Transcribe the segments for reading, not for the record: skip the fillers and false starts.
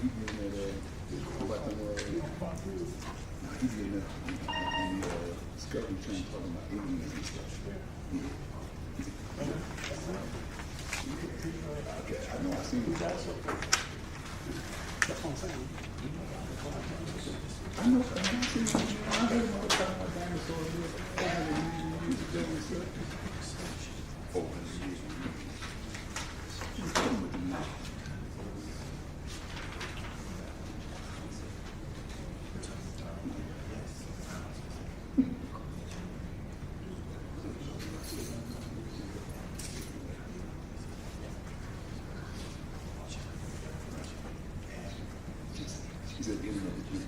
he getting that, about the, he's getting that, on the, Discovery Channel talking about aliens and stuff. Okay, I know I seen it. That's what I'm saying. I know, I seen it. I heard him all the time about dinosaurs. Oh, he's coming with the mouth. He said, "Give me another drink."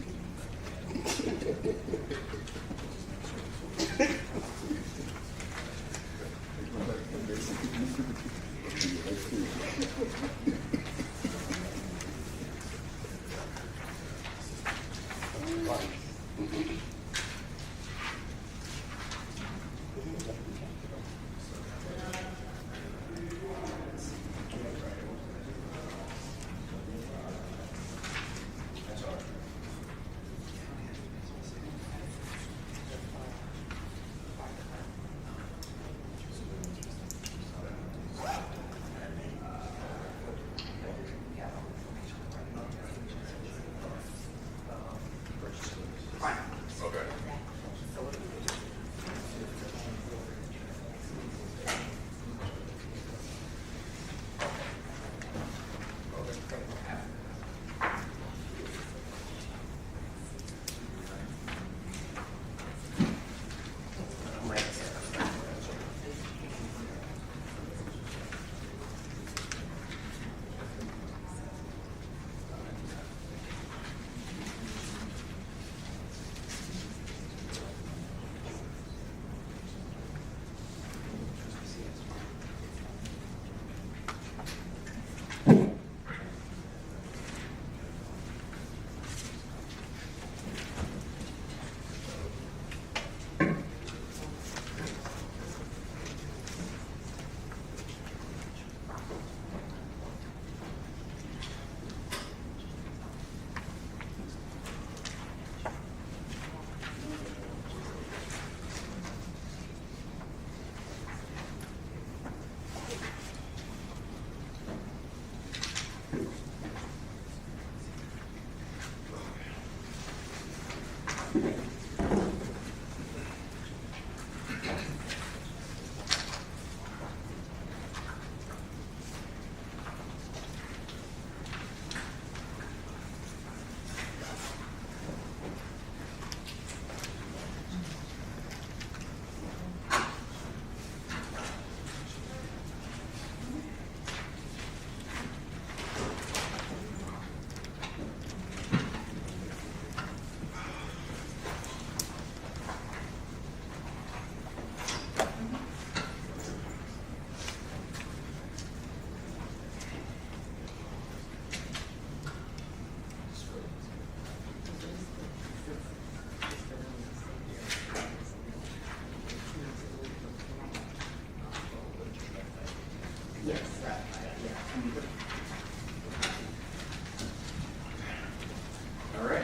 All right.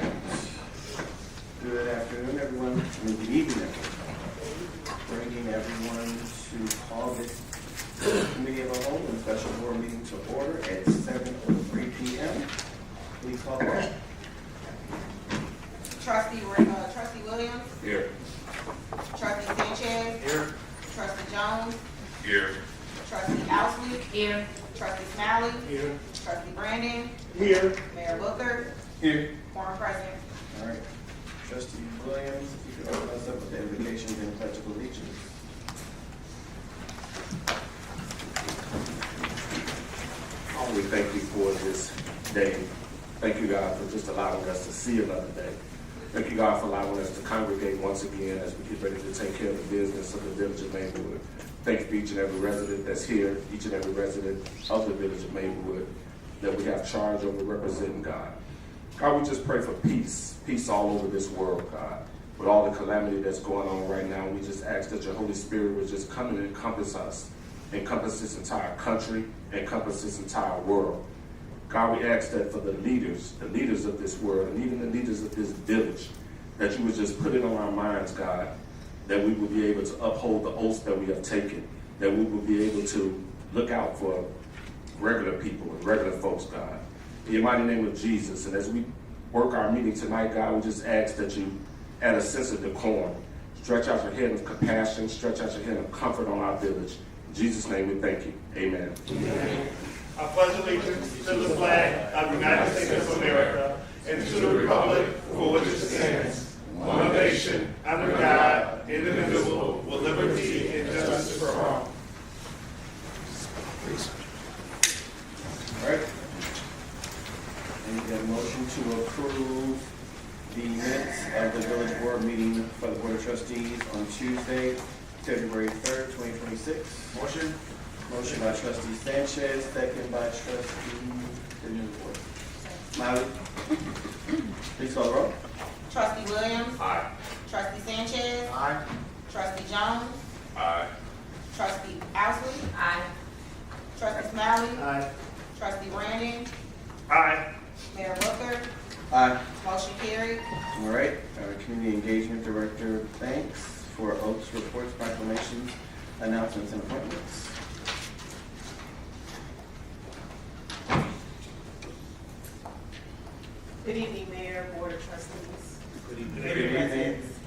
Good afternoon, everyone. Good evening, everyone. Bringing everyone to call this committee of the whole and special board meeting to order at 7:03 p.m. Please call the roll. Trustee Williams. Here. Trustee Sanchez. Here. Trustee Jones. Here. Trustee Ousley. Here. Trustee Smalley. Here. Trustee Brandon. Here. Mayor Booker. Here. Quorum present. All right. Trustee Williams, if you could open us up with the invocation and pledge of allegiance. Lord, we thank you for this day. Thank you, God, for just allowing us to see another day. Thank you, God, for allowing us to congregate once again as we get ready to take care of the business of the village of Maywood. Thank you for each and every resident that's here, each and every resident of the village of Maywood that we have charge over representing, God. God, we just pray for peace, peace all over this world, God. With all the calamity that's going on right now, we just ask that your Holy Spirit would just come and encompass us, encompass this entire country, encompass this entire world. God, we ask that for the leaders of this world, and even the leaders of this village, that you would just put it on our minds, God, that we will be able to uphold the oaths that we have taken, that we will be able to look out for regular people and regular folks, God. In your mighty name of Jesus, and as we work our meeting tonight, God, we just ask that you add a sense of decorum. Stretch out your hand of compassion, stretch out your hand of comfort on our village. In Jesus' name we thank you. Amen. Amen. I pledge allegiance to the flag of the United States of America and to the republic for which it stands, one nation, under God, indivisible, with liberty and justice for all. All right. I need a motion to approve the minutes of the village board meeting for the Board of Trustees on Tuesday, February 3rd, 2026. Motion. Motion by trustee Sanchez, second by trustee Miley. Please call the roll. Trustee Williams. Aye. Trustee Sanchez. Aye. Trustee Jones. Aye. Trustee Ousley. Aye. Trustee Smiley. Aye. Trustee Brandon. Aye. Mayor Booker. Aye. Motion carried. All right, our Community Engagement Director, thanks for oaths, reports, proclamations, announcements, and appointments. Good evening, Mayor, Board of Trustees. Good evening. Residents.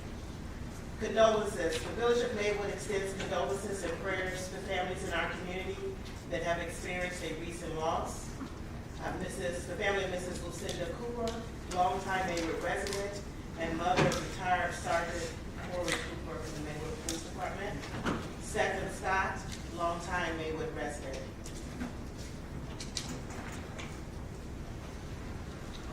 Condolences. The Village of Maywood extends condolences and prayers to families in our community that have experienced a recent loss. The family of Mrs. Lucinda Cooper, longtime Maywood resident and mother of retired Sergeant Corey Cooper from the Maywood Police Department. Stephen Scott, longtime Maywood resident.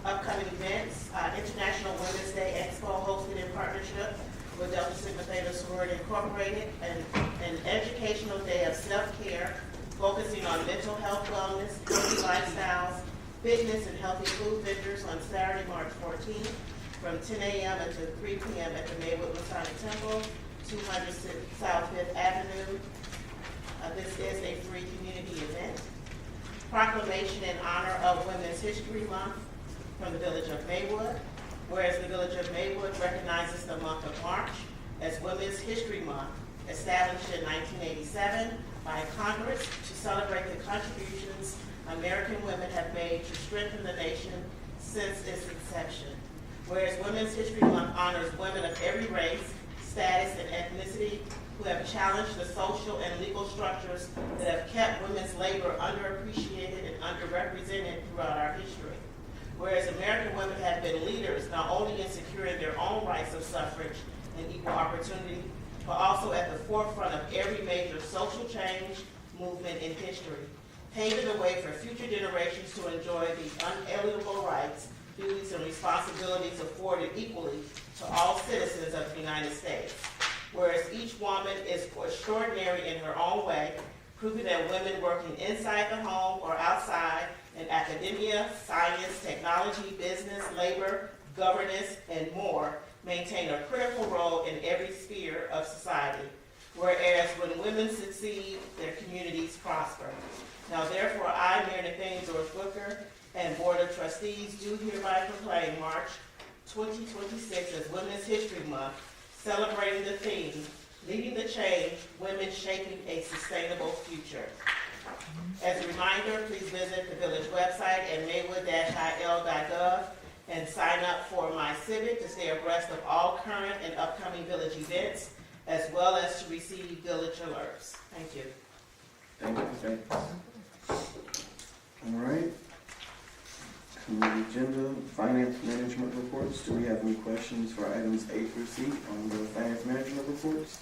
Upcoming events, International Women's Day Expo hosted in partnership with Delta Sigma Theta Sorority Incorporated, and an educational day of self-care focusing on mental health, wellness, healthy lifestyles, fitness, and healthy food vendors on Saturday, March 14th from 10 a.m. until 3 p.m. at the Maywood Masonic Temple, 200 South 5th Avenue. This is a free community event. Proclamation in honor of Women's History Month from the Village of Maywood. Whereas the Village of Maywood recognizes the month of March as Women's History Month, established in 1987 by Congress to celebrate the contributions American women have made to strengthen the nation since its inception. Whereas Women's History Month honors women of every race, status, and ethnicity who have challenged the social and legal structures that have kept women's labor underappreciated and underrepresented throughout our history. Whereas American women have been leaders not only in securing their own rights of suffrage and equal opportunity, but also at the forefront of every major social change movement in history, paving the way for future generations to enjoy the unalienable rights, duties, and responsibilities afforded equally to all citizens of the United States. Whereas each woman is extraordinary in her own way, proving that women working inside the home or outside in academia, science, technology, business, labor, governance, and more maintain a critical role in every sphere of society. Whereas when women succeed, their communities prosper. Now therefore, I, Mayor Nathaniel George Booker, and Board of Trustees do hereby proclaim March 2026 as Women's History Month, celebrating the theme, Leading the Change, Women Shaping a Sustainable Future. As a reminder, please visit the village website at maywood-il.gov and sign up for My Civic to stay abreast of all current and upcoming village events, as well as to receive village alerts. Thank you. Thank you. All right. Community agenda, finance management reports. Do we have any questions for items A through C on the finance management reports?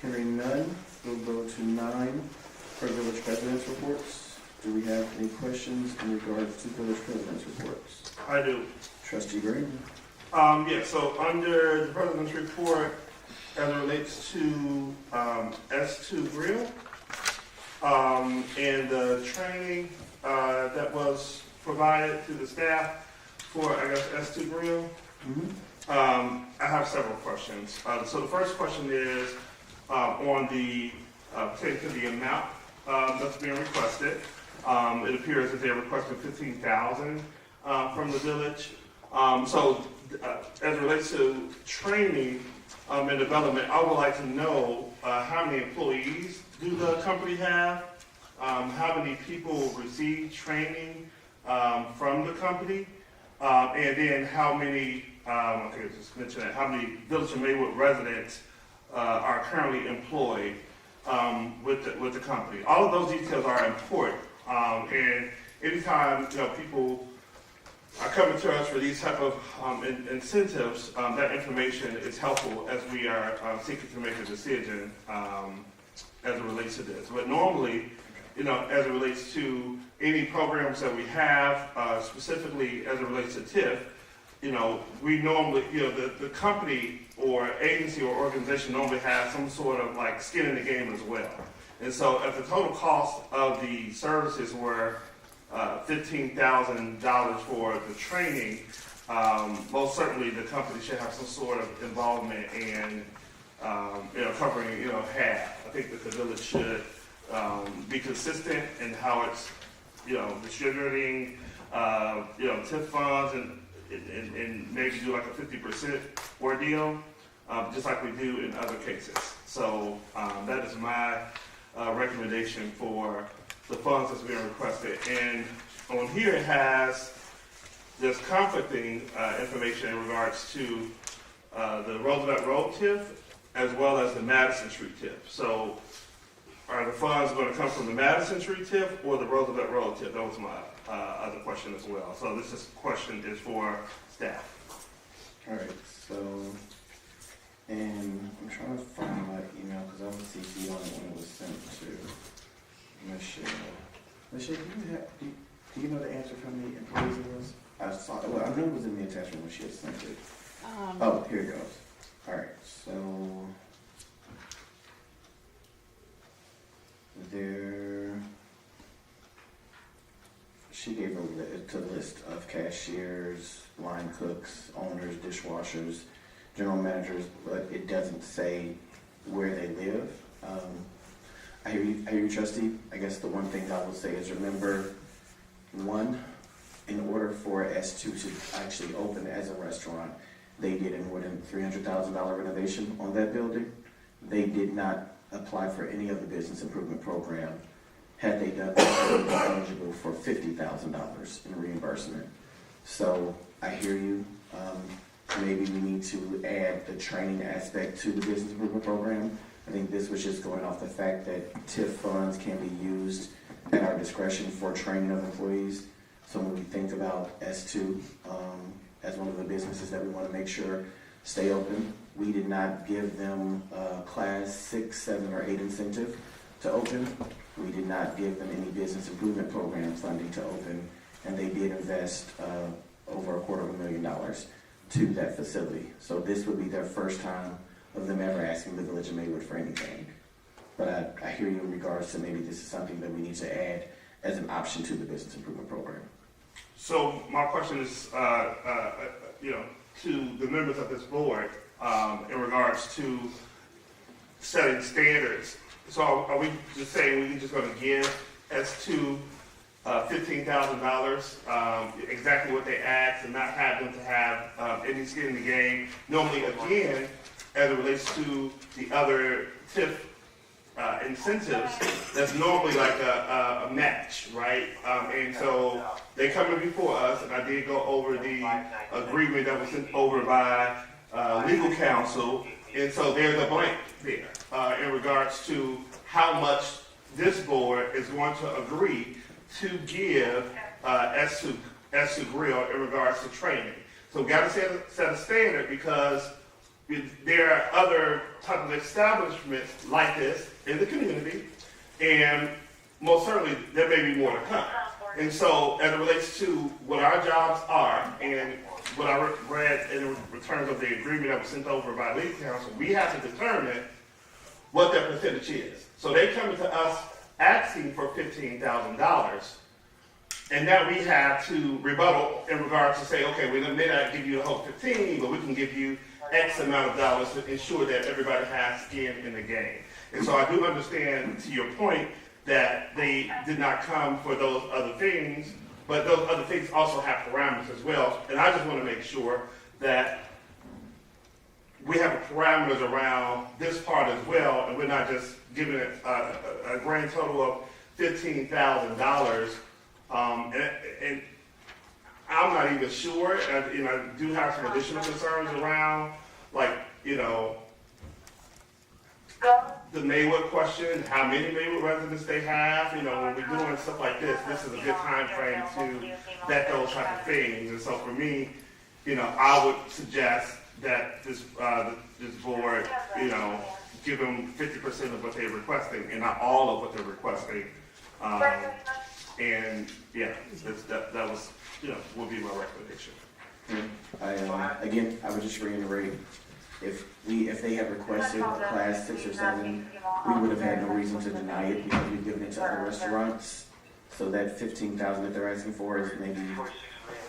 Hearing none, we'll go to 9 for village president's reports. Do we have any questions in regards to village president's reports? I do. Trustee Green. So under the President's report, as it relates to S2 Grill and the training that was provided to the staff for, I guess, S2 Grill, I have several questions. So the first question is on the pertaining to the amount that's being requested. It appears that they're requesting $15,000 from the village. As it relates to training and development, I would like to know how many employees do the company have? How many people receive training from the company? And then how many, I think I just mentioned that, how many Village of Maywood residents are currently employed with the company? All of those details are important. And anytime people are coming to us for these type of incentives, that information is helpful as we are seeking to make a decision as it relates to this. But normally, as it relates to any programs that we have, specifically as it relates to TIF, we normally, the company or agency or organization normally has some sort of like skin in the game as well. And so if the total cost of the services were $15,000 for the training, most certainly the company should have some sort of involvement in, covering, half. I think that the village should be consistent in how it's, distributing, TIF funds and maybe do like a 50% ordeal, just like we do in other cases. So that is my recommendation for the funds that's being requested. And on here it has this conflicting information in regards to the Roosevelt Road TIF as well as the Madison Street TIF. So are the funds going to come from the Madison Street TIF or the Roosevelt Road TIF? That was my other question as well. So this question is for staff. All right, so, and I'm trying to find my email because I don't see the only one it was sent to Michelle. Michelle, do you know the answer from the employees was? I know it was in the attachment when she had sent it. Oh, here it goes. All right, so she gave a list of cashiers, line cooks, owners, dishwashers, general managers, but it doesn't say where they live. I hear you, Trustee. I guess the one thing I will say is remember, one, in order for S2 to actually open as a restaurant, they did a more than $300,000 renovation on that building. They did not apply for any of the business improvement program. Had they done that, they would be eligible for $50,000 in reimbursement. So I hear you. Maybe we need to add the training aspect to the business improvement program. I think this was just going off the fact that TIF funds can be used at our discretion for training of employees. So when we think about S2 as one of the businesses that we want to make sure stay open, we did not give them a class 6, 7, or 8 incentive to open. We did not give them any business improvement program funding to open, and they did invest over $250,000 to that facility. So this would be their first time of them ever asking the Village of Maywood for anything. But I hear you in regards to maybe this is something that we need to add as an option to the business improvement program. So my question is, to the members of this board in regards to setting standards. So are we just saying we're just going to give S2 $15,000, exactly what they asked, and not have them to have any skin in the game? Normally, again, as it relates to the other TIF incentives, that's normally like a match, right? And so they come in before us, and I did go over the agreement that was sent over by legal counsel, and so there's a blank there in regards to how much this board is going to agree to give S2 Grill in regards to training. So we've got to set a standard because there are other type of establishments like this in the community, and most certainly there may be more to come. And so as it relates to what our jobs are and what I read in terms of the agreement that was sent over by legal counsel, we have to determine what their percentage is. So they come to us asking for $15,000, and now we have to rebuttal in regards to say, okay, we may not give you the whole 15, but we can give you X amount of dollars to ensure that everybody has skin in the game. And so I do understand, to your point, that they did not come for those other things, but those other things also have parameters as well. And I just want to make sure that we have parameters around this part as well, and we're not just giving it a grand total of $15,000. And I'm not even sure, and I do have some additional concerns around, like, the Maywood question, how many Maywood residents they have. When we're doing stuff like this is a good time frame to vet those type of things. And so for me, I would suggest that this board, give them 50% of what they're requesting and not all of what they're requesting. And yeah, that was, would be my recommendation. Again, I would just reiterate, if they had requested a class 6 or 7, we would have had no reason to deny it because we've given it to other restaurants. So that $15,000 that they're asking for is maybe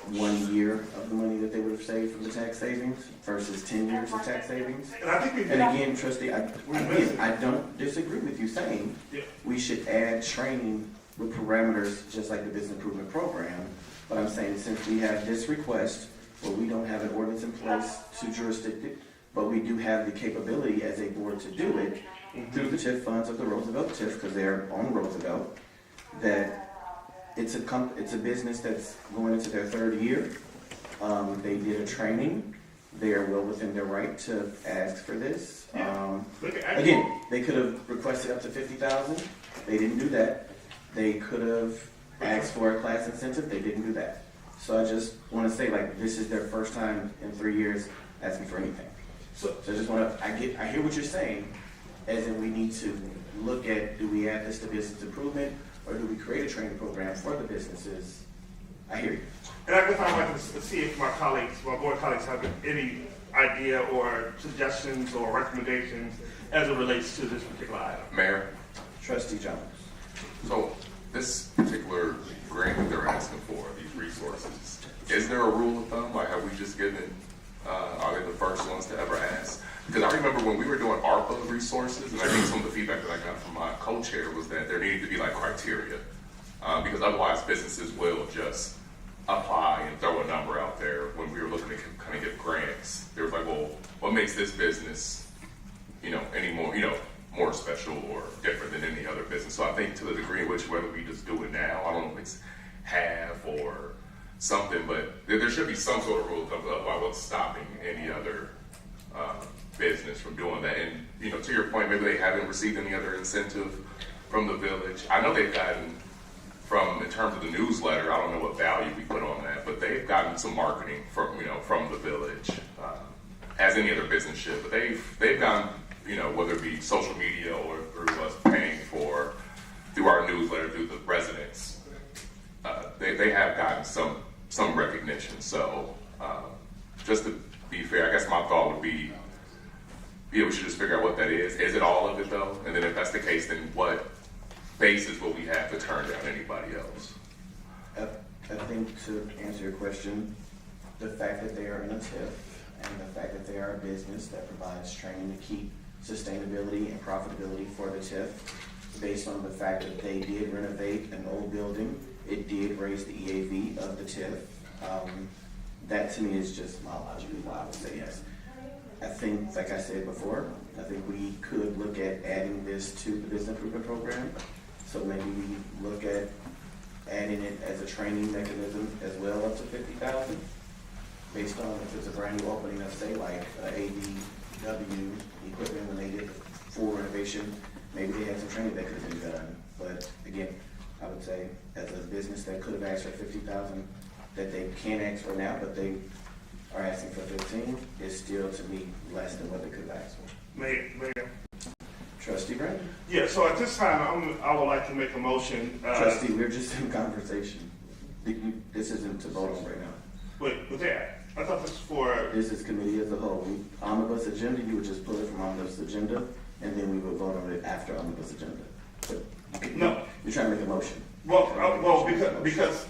1 year of the money that they would have saved from the tax savings versus 10 years of tax savings. And again, trustee, I don't disagree with you saying we should add training with parameters just like the business improvement program. But I'm saying since we have this request where we don't have an ordinance in place to jurisdict it, but we do have the capability as a board to do it through the TIF funds of the Roosevelt TIF, because they're on Roosevelt, that it's a business that's going into their 3rd year. They did a training. They are well within their right to ask for this. Again, they could have requested up to $50,000. They didn't do that. They could have asked for a class incentive. They didn't do that. So I just want to say, this is their first time in 3 years asking for anything. So I just want to, I hear what you're saying, as in we need to look at, do we add this to business improvement, or do we create a training program for the businesses? I hear you. And I guess I'd like to see if my board colleagues have any idea or suggestions or recommendations as it relates to this particular item. Mayor? Trustee Jones. So this particular grant that they're asking for, these resources, is there a rule of thumb? Like, have we just given, are they the first ones to ever ask? Because I remember when we were doing ARPA resources, and I think some of the feedback that I got from my co-chair was that there needed to be criteria, because otherwise businesses will just apply and throw a number out there. When we were looking to kind of get grants, there was well, what makes this business, any more, more special or different than any other business? So I think to the degree in which whether we just do it now, I don't know if it's half or something, but there should be some sort of rule about what's stopping any other business from doing that. And to your point, maybe they haven't received any other incentive from the village. I know they've gotten in terms of the newsletter, I don't know what value we put on that, but they've gotten some marketing from from the village, as any other business should. But they've gotten whether it be social media or through us paying through our newsletter, through the residents, they have gotten some recognition. So just to be fair, I guess my thought would be, we should just figure out what that is. Is it all of it though? And then if that's the case, then what basis will we have to turn down anybody else? I think to answer your question, the fact that they are in a TIF and the fact that they are a business that provides training to keep sustainability and profitability for the TIF, based on the fact that they did renovate an old building, it did raise the EAV of the TIF. That to me is just my logic why I would say yes. I think, like I said before, I think we could look at adding this to the business improvement program. So maybe we look at adding it as a training mechanism as well, up to $50,000, based on if it's a brand new opening of say ADW equipment when they did the full renovation, maybe they had some training that could have been done. But again, I would say as a business that could have asked for $50,000, that they can't ask for now, but they are asking for 15, is still to me less than what they could have asked for. Mayor. Trustee Brandon. Yeah, so at this time, I would like to make a motion. Trustee, we're just in conversation. This isn't to vote on right now. Wait, was that? I thought this was for... This is committee as a whole. Omnibus agenda, you would just pull it from omnibus agenda, and then we would vote on it after omnibus agenda. But No. You're trying to make a motion. Well, because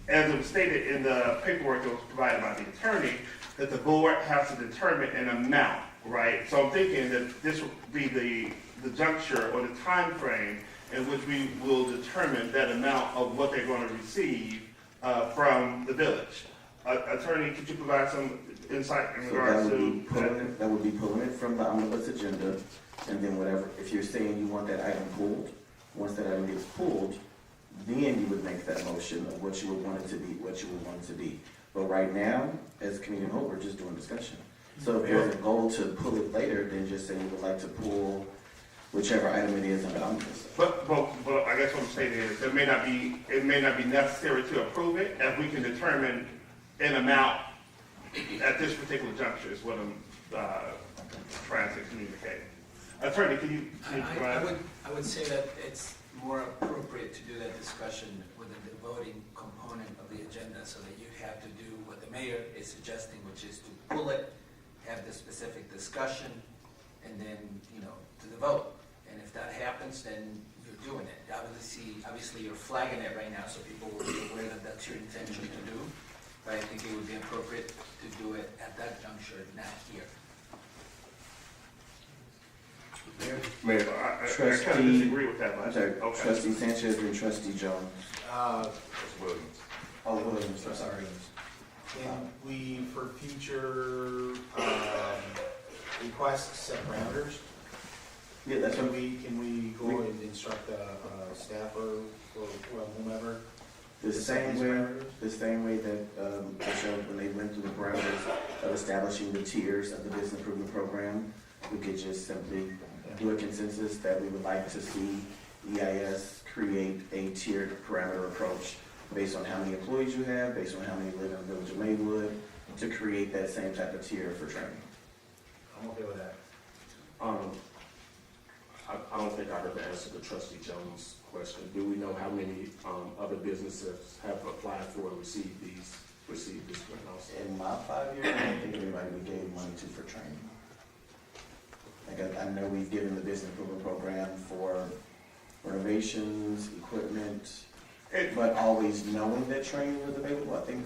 as it was stated in the paperwork that was provided by the attorney, that the board has to determine an amount, right? So I'm thinking that this would be the juncture or the time frame in which we will determine that amount of what they're going to receive from the village. Attorney, could you provide some insight in So regards that would be pulling it from the omnibus agenda, and then whatever, if you're saying you want that item pulled, once that item gets pulled, then you would make that motion of what you would want it to be, But right now, as Community Hope, we're just doing discussion. So if there's a goal to pull it later, then just say you would like to pull whichever item it is in the omnibus. But I guess what I'm saying is, it may not be necessary to approve it if we can determine an amount at this particular juncture is what I'm trying to communicate. Attorney, can you provide? I would say that it's more appropriate to do that discussion within the voting component of the agenda, so that you have to do what the mayor is suggesting, which is to pull it, have the specific discussion, and then, to the vote. And if that happens, then you're doing it. Obviously you're flagging it right now, so people will be aware that that's your intention to do. But I think it would be appropriate to do it at that juncture, not here. Mayor, I kind of disagree with that. I'm sorry, Okay. Trustee Sanchez and Trustee Jones. Williams. Oh, Williams, I'm sorry. Can we, for future requests, set parameters? Yeah, that's what Can we go and instruct staff or whomever? the same way that Michelle, when they went through the parameters of establishing the tiers of the business improvement program, we could just simply do a consensus that we would like to see EIS create a tiered parameter approach based on how many employees you have, based on how many live in the village of Maywood, to create that same type of tier for training. I'm okay with that. I don't think I heard the answer to Trustee Jones' question. Do we know how many other businesses have applied for and received this grant also? In my 5 years, I don't think anybody we gave money to for training. Like I know we've given the business improvement program for renovations, equipment, but always knowing that training was available. I think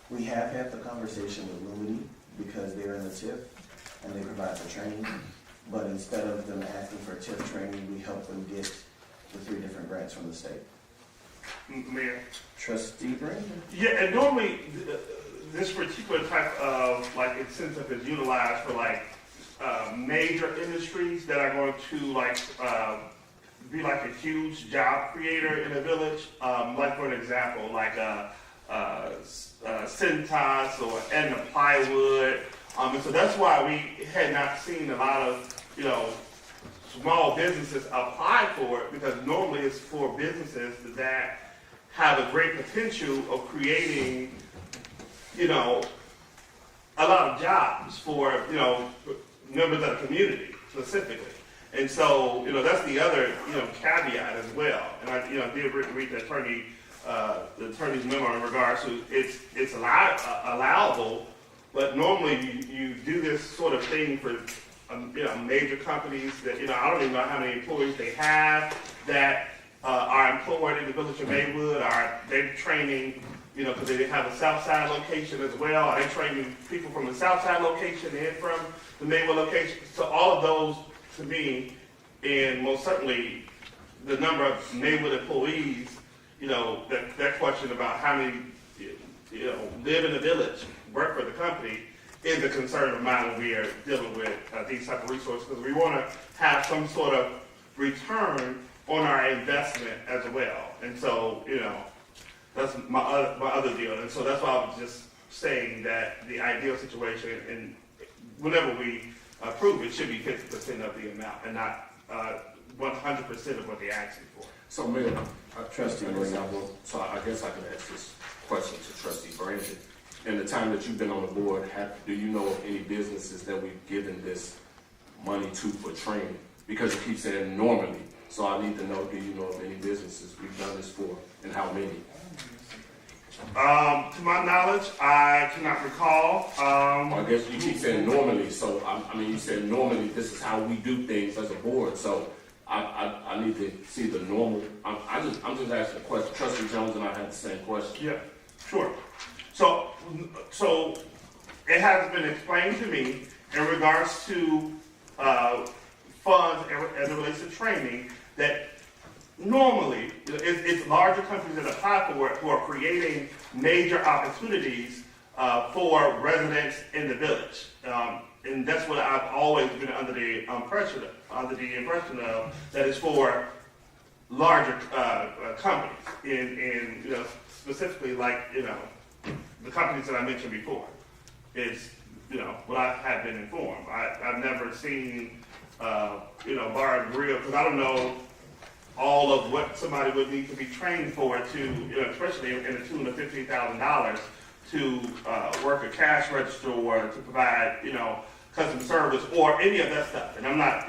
we have had the conversation with Lumity because they're in the TIF and they provide the training. But instead of them asking for TIF training, we help them get the 3 different grants from the state. Mayor. Trustee Brandon? Yeah, and normally this particular type of incentive is utilized for major industries that are going to be a huge job creator in a village. For an example, Cintas or Edna Plywood. And so that's why we had not seen a lot of small businesses apply for it, because normally it's for businesses that have a great potential of creating, a lot of jobs for, members of the community specifically. And so, that's the other, caveat as well. And I, did read the attorney's memo in regards to it's allowable, but normally you do this sort of thing for, major companies that, I don't even know how many employees they have that are employed in the village of Maywood. Are they training, because they have a South Side location as well? Are they training people from the South Side location and from the Maywood location? So all of those, to me, and most certainly the number of Maywood employees, that question about how many, live in the village, work for the company, is a concern of mine when we are dealing with these type of resources, because we want to have some sort of return on our investment as well. And so, that's my other deal. And so that's why I was just saying that the ideal situation, and whenever we approve it, should be 50% of the amount and not 100% of what they're asking for. So, Mayor, Trustee I guess I can ask this question to Trustee Brandon. In the time that you've been on the board, do you know of any businesses that we've given this money to for training? Because you keep saying normally, so I need to know, do you know of any businesses we've done this for, and how many? To my knowledge, I cannot recall. I guess you keep saying normally, so you said normally this is how we do things as a board, so I need to see the normal. I'm just asking a question. Trustee Jones and I had the same question. Yeah, sure. So it has been explained to me in regards to funds as it relates to training that normally it's larger companies that apply for it who are creating major opportunities for residents in the village. And that's what I've always been under the impression of, that is for larger companies, in specifically like the companies that I mentioned before. Is what I have been informed. I've never seen bar and grill, because I don't know all of what somebody would need to be trained for to, especially in the tune of $15,000 to work a cash register or to provide, customer service or any of that stuff. And I'm not,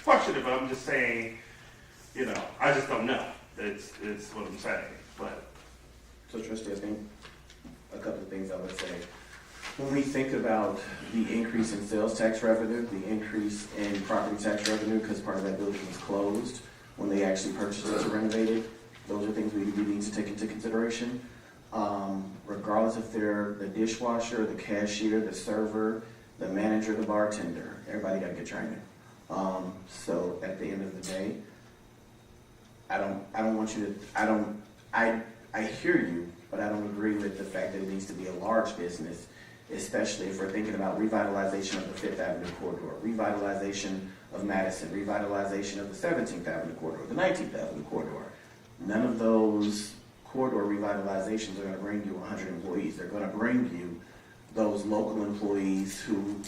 questioning it, but I'm just saying, I just don't know. It's what I'm saying. But So, Trustee, I think a couple of things I would say. When we think about the increase in sales tax revenue, the increase in property tax revenue, because part of that building was closed when they actually purchased it to renovate it, those are things we need to take into consideration. Regardless if they're the dishwasher, the cashier, the server, the manager, the bartender, everybody got to get training. So at the end of the day, I don't want you to, I hear you, but I don't agree with the fact that it needs to be a large business, especially if we're thinking about revitalization of the 5th Avenue corridor, revitalization of Madison, revitalization of the 17th Avenue corridor, the 19th Avenue corridor. None of those corridor revitalizations are going to bring you 100 employees. They're going to bring you those local employees who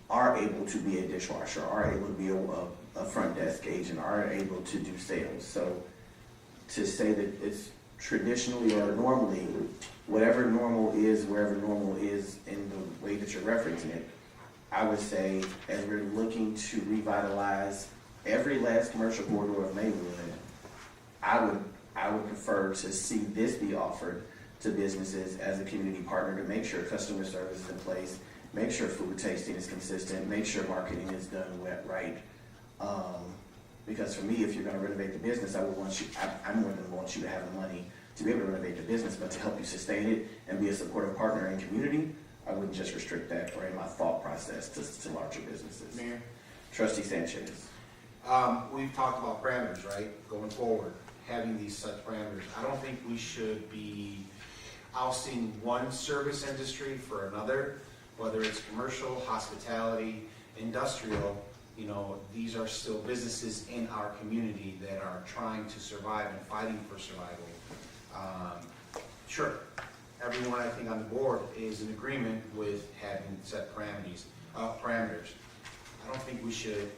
are able to be a dishwasher, are able to be a front desk agent, are able to do sales. So to say that it's traditionally or normally, whatever normal is, wherever normal is in the way that you're referencing it, I would say as we're looking to revitalize every last commercial corridor of Maywood, I would prefer to see this be offered to businesses as a community partner to make sure customer service is in place, make sure food tasting is consistent, make sure marketing is done right. Because for me, if you're going to renovate the business, I more than want you to have the money to be able to renovate the business, but to help you sustain it and be a supportive partner in community, I wouldn't just restrict that or in my thought process to larger businesses. Mayor? Trustee Sanchez. We've talked about parameters, right, going forward, having these such parameters. I don't think we should be ousting one service industry for another, whether it's commercial, hospitality, industrial. These are still businesses in our community that are trying to survive and fighting for survival. Sure, everyone I think on the board is in agreement with having set parameters. I don't think we should,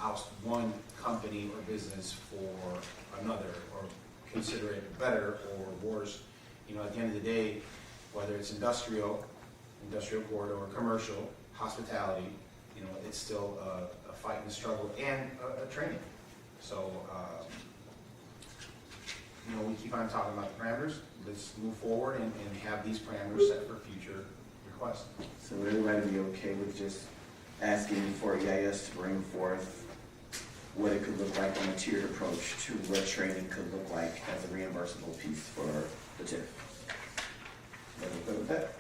oust one company or business for another or consider it better or worse. At the end of the day, whether it's industrial corridor, or commercial, hospitality, it's still a fight and a struggle and a training. So, we keep on talking about the parameters. Let's move forward and have these parameters set for future requests. So would everybody be okay with just asking for EIS to bring forth what it could look like on a tiered approach to what training could look like as a reimbursable piece for the TIF? Everybody good with that?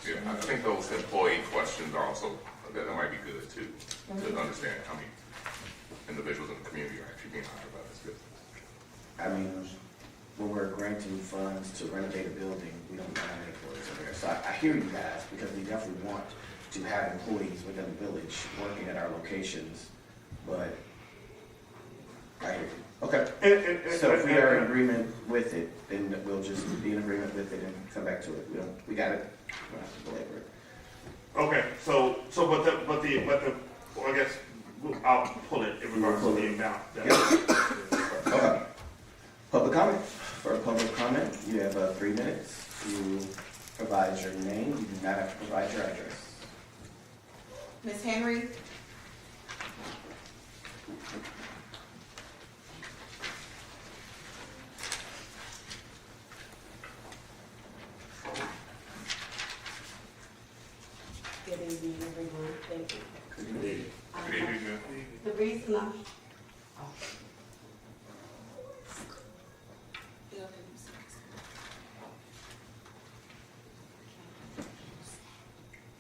Yeah, I think those employee questions are also, that might be good too, to understand how many individuals in the community are actually being hired by this business. I mean, when we're granting funds to renovate a building, we don't have any employees over there. So I hear you guys, because we definitely want to have employees within the village working at our locations, but I hear you. Okay. So if we are in agreement with it, then we'll just be in agreement with it and come back to it. We got it. We don't have to belabor it. okay, but I guess I'll pull it in regards to the amount. Okay. Public comment. For public comment, you have 3 minutes to provide your name. You do not have to provide your address. Ms. Henry? Good evening, everyone. Thank you. Good evening, ma'am. The reason I'm,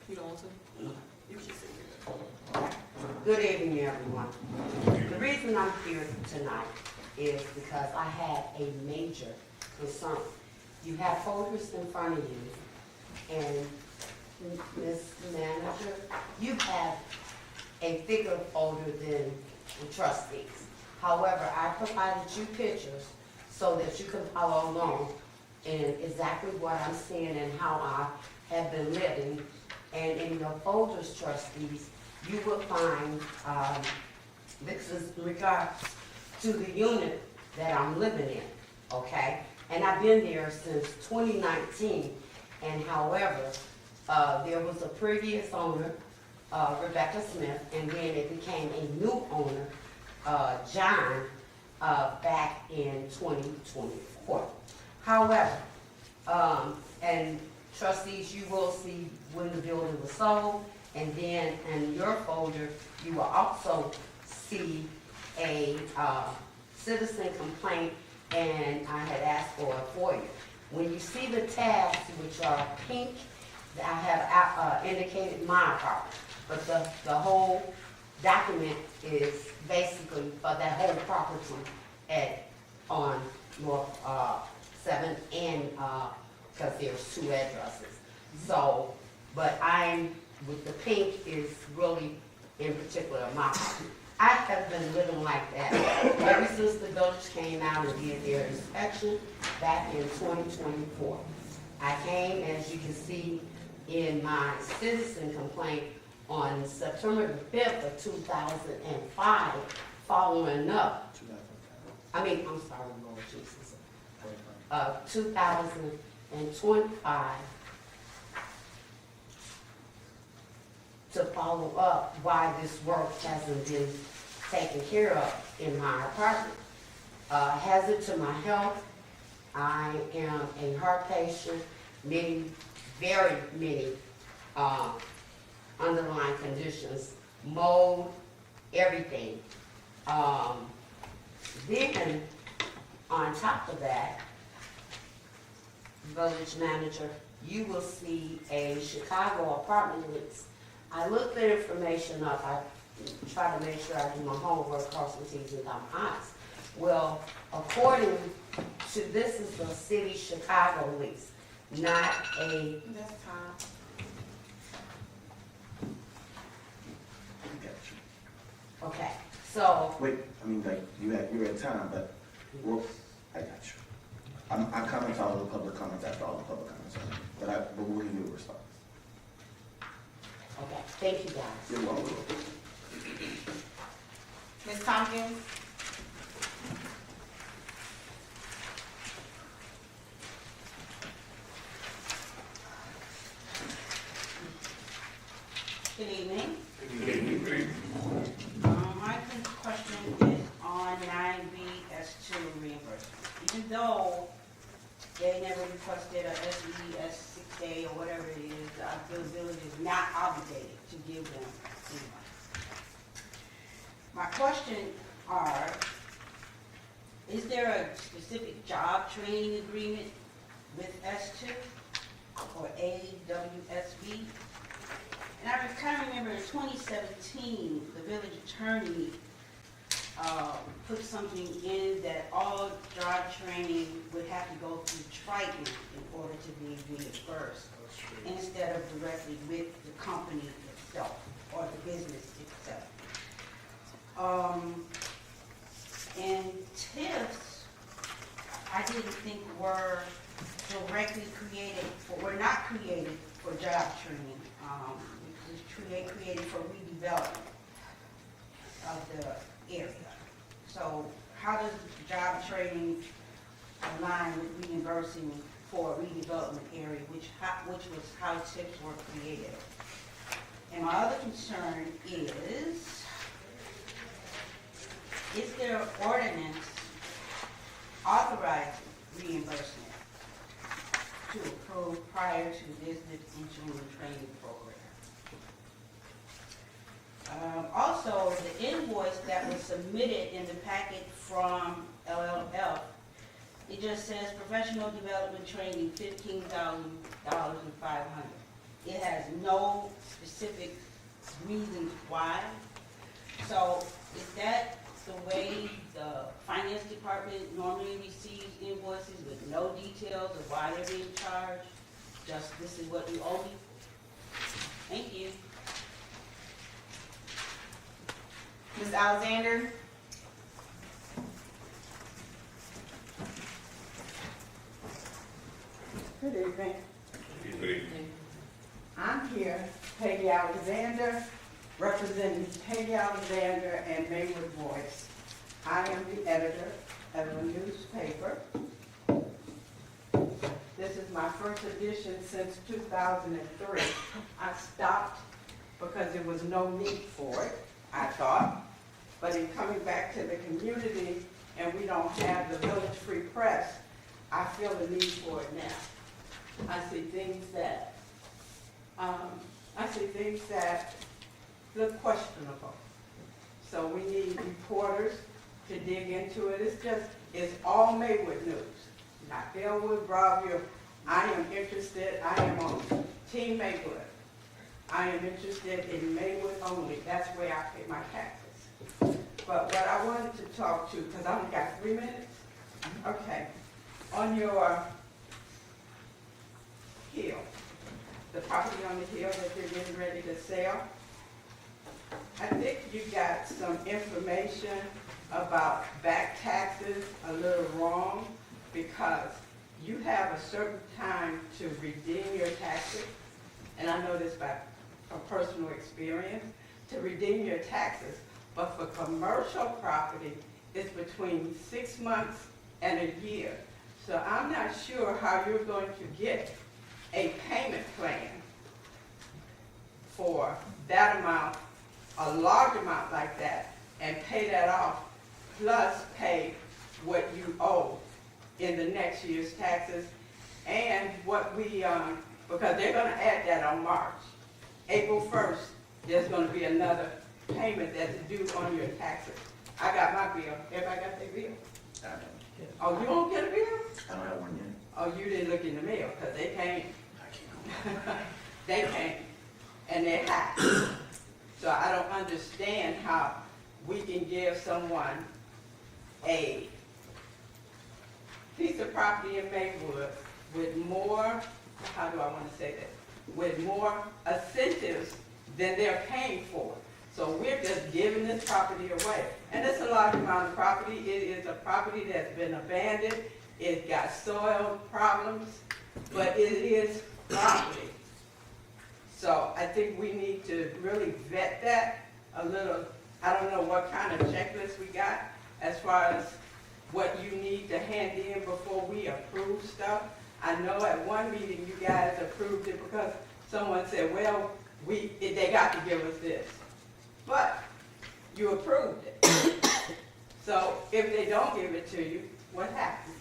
You don't want to? good evening, everyone. The reason I'm here tonight is because I had a major concern. You have folders in front of you, and Ms. Manager, you have a thicker folder than the trustees. However, I provided you pictures so that you can follow along in exactly what I'm seeing and how I have been living. And in your folders, trustees, you will find, this is in regards to the unit that I'm living in, okay? And I've been there since 2019, and however, there was a previous owner, Rebecca Smith, and then it became a new owner, John, back in 2024. However, and trustees, you will see when the building was sold, and then in your folder, you will also see a citizen complaint, and I had asked for it for you. When you see the tabs, which are pink, I have indicated my apartment, but the whole document is basically for that whole property on North 7th and, because there's 2 addresses. So, but with the pink is really in particular my apartment. I have been living like that ever since the village came out and did their inspection back in 2024. I came, as you can see, in my citizen complaint on September the 5th of 2005, following up. I'm sorry, Lord Jesus. 2025, to follow up why this work hasn't been taken care of in my apartment. Hazard to my health. I am a heart patient, very many underlying conditions, mold, everything. Then, on top of that, village manager, you will see a Chicago apartment lease. I looked the information up. I try to make sure I do my homework, cross my T's and dot my I's. Well, according to, this is the city Chicago lease, not a, That's time. I got you. okay, so, Wait, I mean, like, you're at time, but, I got you. I comment on all the public comments after all the public comments, but we'll give you a response. okay, thank you guys. You're welcome. Ms. Tompkins? Good evening. Good. My question is on 9BS2 reimbursement. Even though they never requested a SES 6-day or whatever it is, the village is not obligated to give them any money. My question are, is there a specific job training agreement with S2 or AWSB? And I kind of remember in 2017, the village attorney put something in that all job training would have to go through Triton in order to be reimbursed, instead of directly with the company itself or the business itself. And TIFs, I didn't think were directly created, were not created for job training. It was created for redevelopment of the area. So how does job training align with reimbursing for a redevelopment area, which was how TIPs were created? And my other concern is there an ordinance authorizing reimbursement to approve prior to the business entering training program? Also, the invoice that was submitted in the packet from LLF, it just says professional development training, $15,500. It has no specific reasons why. So is that the way the finance department normally receives invoices with no details of why they're being charged? Just, this is what you owe me? Thank you. Ms. Alexander? Good evening. I'm here, Peggy Alexander, representing Peggy Alexander and Maywood Voice. I am the editor of a newspaper. This is my first edition since 2003. I stopped because there was no need for it, I thought. But in coming back to the community and we don't have the Village Free Press, I feel the need for it now. I see things that look questionable. So we need reporters to dig into it. It's all Maywood news, not Bellwood, Broadview. I am interested, I am on Team Maywood. I am interested in Maywood only. That's where I pay my taxes. But what I wanted to talk to, because I only got 3 minutes. Okay. On your hill, the property on the hill that you're getting ready to sell, I think you got some information about back taxes a little wrong, because you have a certain time to redeem your taxes, and I know this by a personal experience, to redeem your taxes, but for commercial property, it's between 6 months and a year. So I'm not sure how you're going to get a payment plan for that amount, a large amount like that, and pay that off, plus pay what you owe in the next year's taxes, and what we, because they're gonna add that on March. April 1st, there's gonna be another payment that's due on your taxes. I got my bill. Everybody got their bill? Oh, you don't get a bill? I don't have one yet. Oh, you didn't look in the mail, because they came. They came, and they're high. So I don't understand how we can give someone a piece of property in Maywood with more, how do I want to say that? With more incentives than they're paying for. So we're just giving this property away. And it's a large amount of property. It is a property that's been abandoned. It's got soil problems, but it is property. So I think we need to really vet that a little. I don't know what kind of checklist we got as far as what you need to hand in before we approve stuff. I know at one meeting you guys approved it because someone said, well, they got to give us this. But you approved it. So if they don't give it to you, what happens?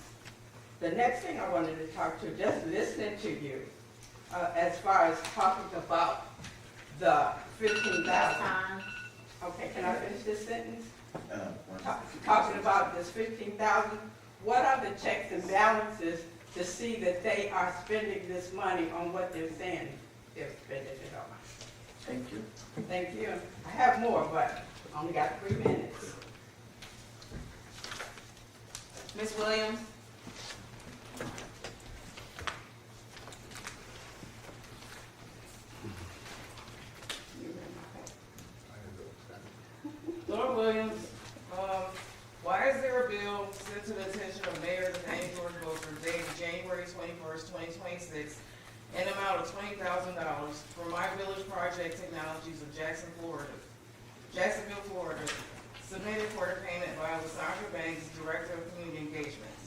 The next thing I wanted to talk to, just listening to you, as far as talking about the 15,000. Okay, can I finish this sentence? Talking about this 15,000, what are the checks and balances to see that they are spending this money on what they're saying they're spending it on? Thank you. Thank you. I have more, but I only got 3 minutes. Ms. Williams? Laura Williams, why is there a bill sent to the attention of Mayor Amy George Wilson dated January 21st, 2026, in the amount of $20,000 for My Village Project Technologies of Jacksonville, Florida, submitted for the payment by Lysandra Banks, Director of Community Engagement.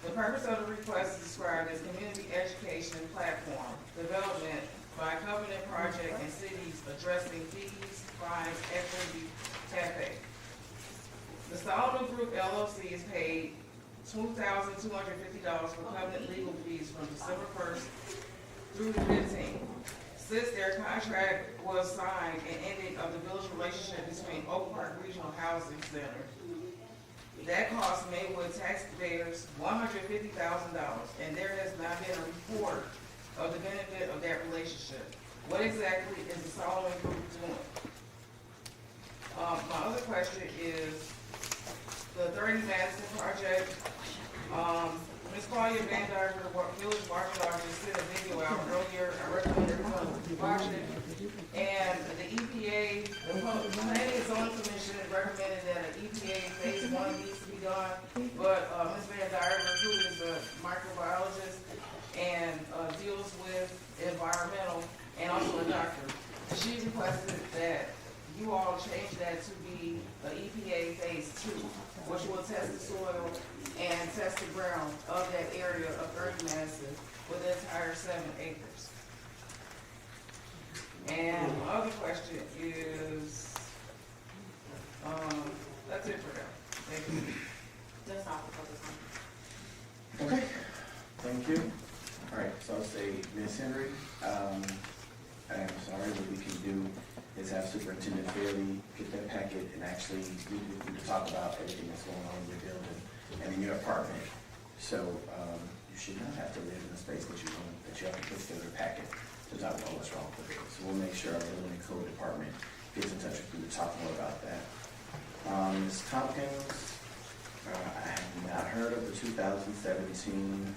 The purpose of the request is described as community education platform development by Covenant Project and cities addressing fees, fines, equity, TAPE. The Solomon Group LLC is paid $2,250 for Covenant legal fees from December 1st through the 15th. Since their contract was signed and ending of the village relationship between Oak Park Regional Housing Center, that cost Maywood taxpayers $150,000, and there has not been a report of the benefit of that relationship. What exactly is the Solomon Group doing? My other question is the 30 Madison project. Ms. Claudia Van Dyke, the village marshal, just sent a video out earlier. I recommend everyone watch it. And the EPA, the Planning and Zoning Commission recommended that an EPA phase 1 needs to be done. But Ms. Van Dyke, who is a microbiologist and deals with environmental and also a doctor, she requested that you all change that to be an EPA phase 2, which will test the soil and test the ground of that area of 30 Madison with the entire 7 acres. And my other question is, that's it for now. Thank you. That's all for this one. Okay, thank you. All right, so I'll say, Ms. Henry, I'm sorry, what we can do is have Superintendent Fairley get that packet and actually we can talk about everything that's going on in your building and in your apartment. So you should not have to live in a space that you have to put together a packet to talk about what's wrong with it. So we'll make sure our building and code department gets in touch with you to talk more about that. Ms. Tompkins, I have not heard of the 2017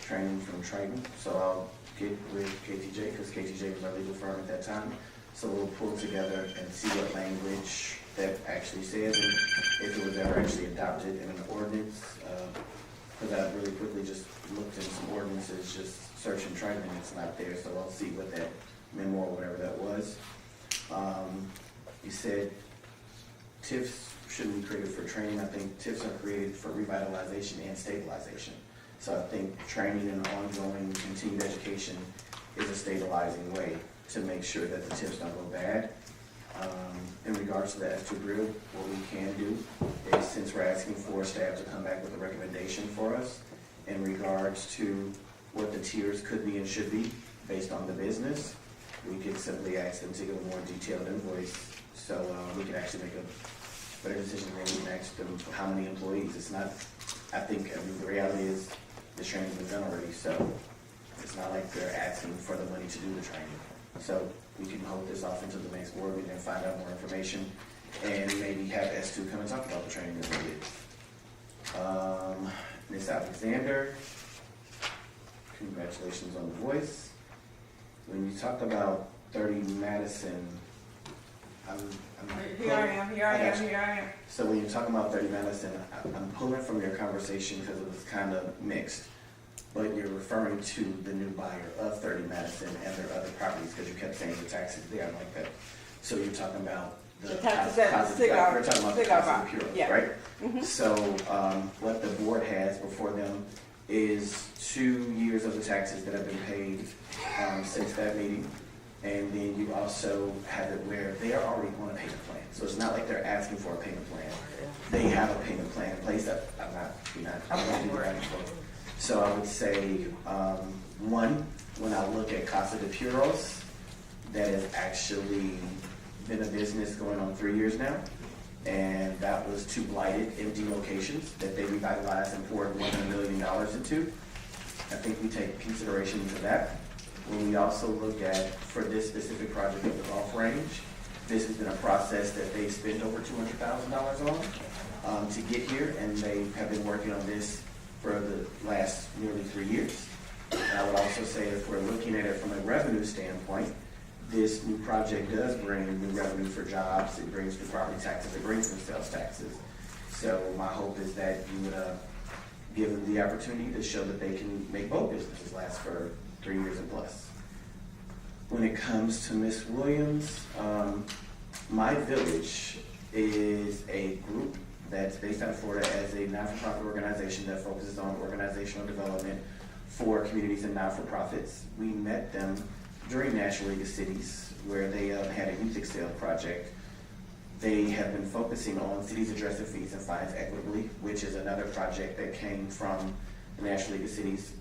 training from Triton, so I'll get with KTJ because KTJ was our legal firm at that time. So we'll pull together and see what language that actually says and if it was ever actually adopted in an ordinance. Because I really quickly just looked at some ordinances, just searching Triton, and it's not there. So I'll see what that memo or whatever that was. You said TIFs shouldn't be created for training. I think TIFs are created for revitalization and stabilization. So I think training and ongoing continued education is a stabilizing way to make sure that the TIFs don't go bad. In regards to the S2 grill, what we can do is, since we're asking for staff to come back with a recommendation for us in regards to what the tiers could be and should be based on the business, we could simply ask them to give a more detailed invoice so we can actually make a better decision than we can ask them for how many employees. It's not, I think, the reality is the training's been done already, so it's not like they're asking for the money to do the training. So we can hold this off into the next board meeting and find out more information and maybe have S2 come and talk about the training that we did. Ms. Alexander, congratulations on the voice. When you talked about 30 Madison, Here I am. So when you're talking about 30 Madison, I'm pulling from your conversation because it was kind of mixed. But you're referring to the new buyer of 30 Madison and their other properties because you kept saying the taxes there. I'm like that. So you're talking about the taxes at the cigar, you're talking about the cigar cost bar. of the Puros, Yeah. right? Mm-hmm. So what the board has before them is 2 years of the taxes that have been paid since that meeting. And then you also have it where they are already on a payment plan. So it's not like they're asking for a payment plan. They have a payment plan in place that I'm not doing that for. So I would say, one, when I look at Casa de Puros, that has actually been a business going on 3 years now. And that was 2 blighted, empty locations that they revitalized and poured $100 million into. I think we take consideration into that. When we also look at, for this specific project of the golf range, this has been a process that they spent over $200,000 on to get here, and they have been working on this for the last nearly 3 years. And I would also say if we're looking at it from a revenue standpoint, this new project does bring new revenue for jobs, it brings new property taxes, it brings new sales taxes. So my hope is that you would give them the opportunity to show that they can make both businesses last for 3 years and plus. When it comes to Ms. Williams, My Village is a group that's based out of Florida as a not-for-profit organization that focuses on organizational development for communities and not-for-profits. We met them during National League of Cities, where they had a youth excel project. They have been focusing on cities addressing fees and fines equitably, which is another project that came from the National League of Cities.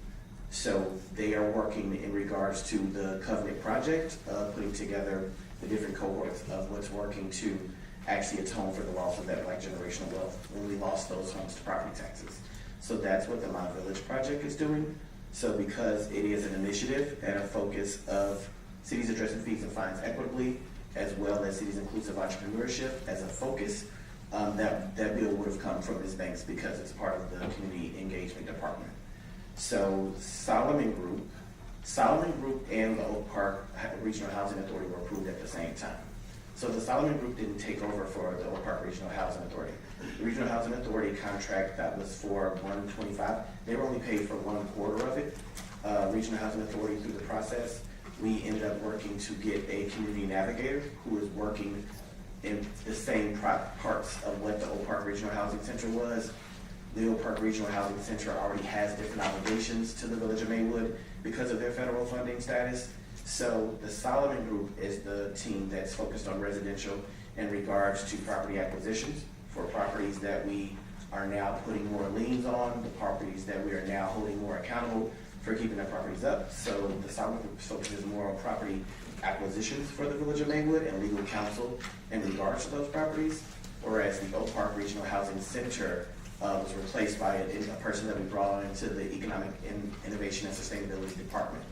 So they are working in regards to the Covenant project, putting together the different cohorts of what's working to actually atone for the loss of that Black generational wealth when we lost those homes to property taxes. So that's what the My Village project is doing. So because it is an initiative and a focus of cities addressing fees and fines equitably, as well as cities inclusive entrepreneurship as a focus, that bill would have come from Ms. Banks because it's part of the community engagement department. So Solomon Group and the Oak Park Regional Housing Authority were approved at the same time. So the Solomon Group didn't take over for the Oak Park Regional Housing Authority. The Regional Housing Authority contract that was for $125, they were only paid for 1/4 of it. Regional Housing Authority, through the process, we ended up working to get a community navigator who is working in the same parts of what the Oak Park Regional Housing Center was. The Oak Park Regional Housing Center already has different obligations to the Village of Maywood because of their federal funding status. So the Solomon Group is the team that's focused on residential in regards to property acquisitions for properties that we are now putting more liens on, the properties that we are now holding more accountable for keeping their properties up. So the Solomon Group focuses more on property acquisitions for the Village of Maywood and legal counsel in regards to those properties, whereas the Oak Park Regional Housing Center was replaced by a person that we brought on into the Economic Innovation and Sustainability Department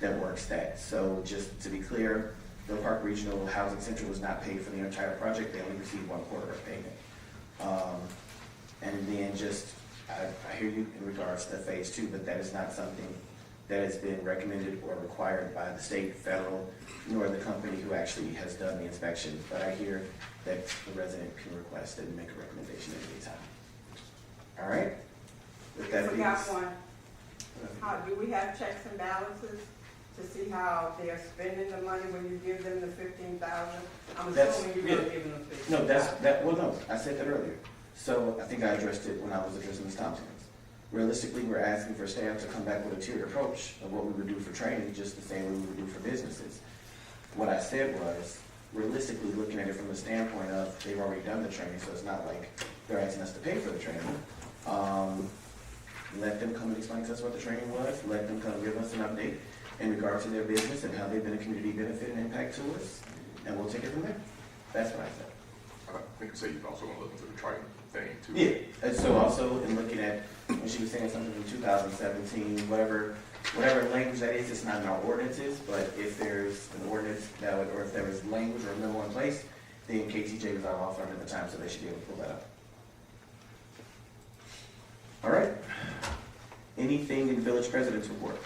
that works that. So just to be clear, the Oak Park Regional Housing Center was not paid for the entire project. They only received 1/4 of payment. And then I hear you in regards to phase 2, but that is not something that has been recommended or required by the state, federal, nor the company who actually has done the inspection. But I hear that the resident can request and make a recommendation at any time. All right? With that being Forgot one. How, do we have checks and balances to see how they're spending the money when you give them the $15,000? I'm assuming you're gonna give them the $15,000. No, I said that earlier. So I think I addressed it when I was addressing Ms. Thompson. Realistically, we're asking for staff to come back with a tiered approach of what we would do for training, just the same way we would do for businesses. What I said was, realistically, looking at it from the standpoint of they've already done the training, so it's not like they're asking us to pay for the training. Let them come and explain to us what the training was. Let them come give us an update in regard to their business and how they've been a community benefit and impact to us, and we'll take it from there. That's what I said. I think you said you also want to look into the training thing too. Yeah, and so also in looking at, when she was saying something from 2017, whatever language that is, it's not in our ordinances, but if there's an ordinance that would, or if there was language or a memo in place, then KTJ was our law firm at the time, so they should be able to pull that up. All right. Anything in the village president's report?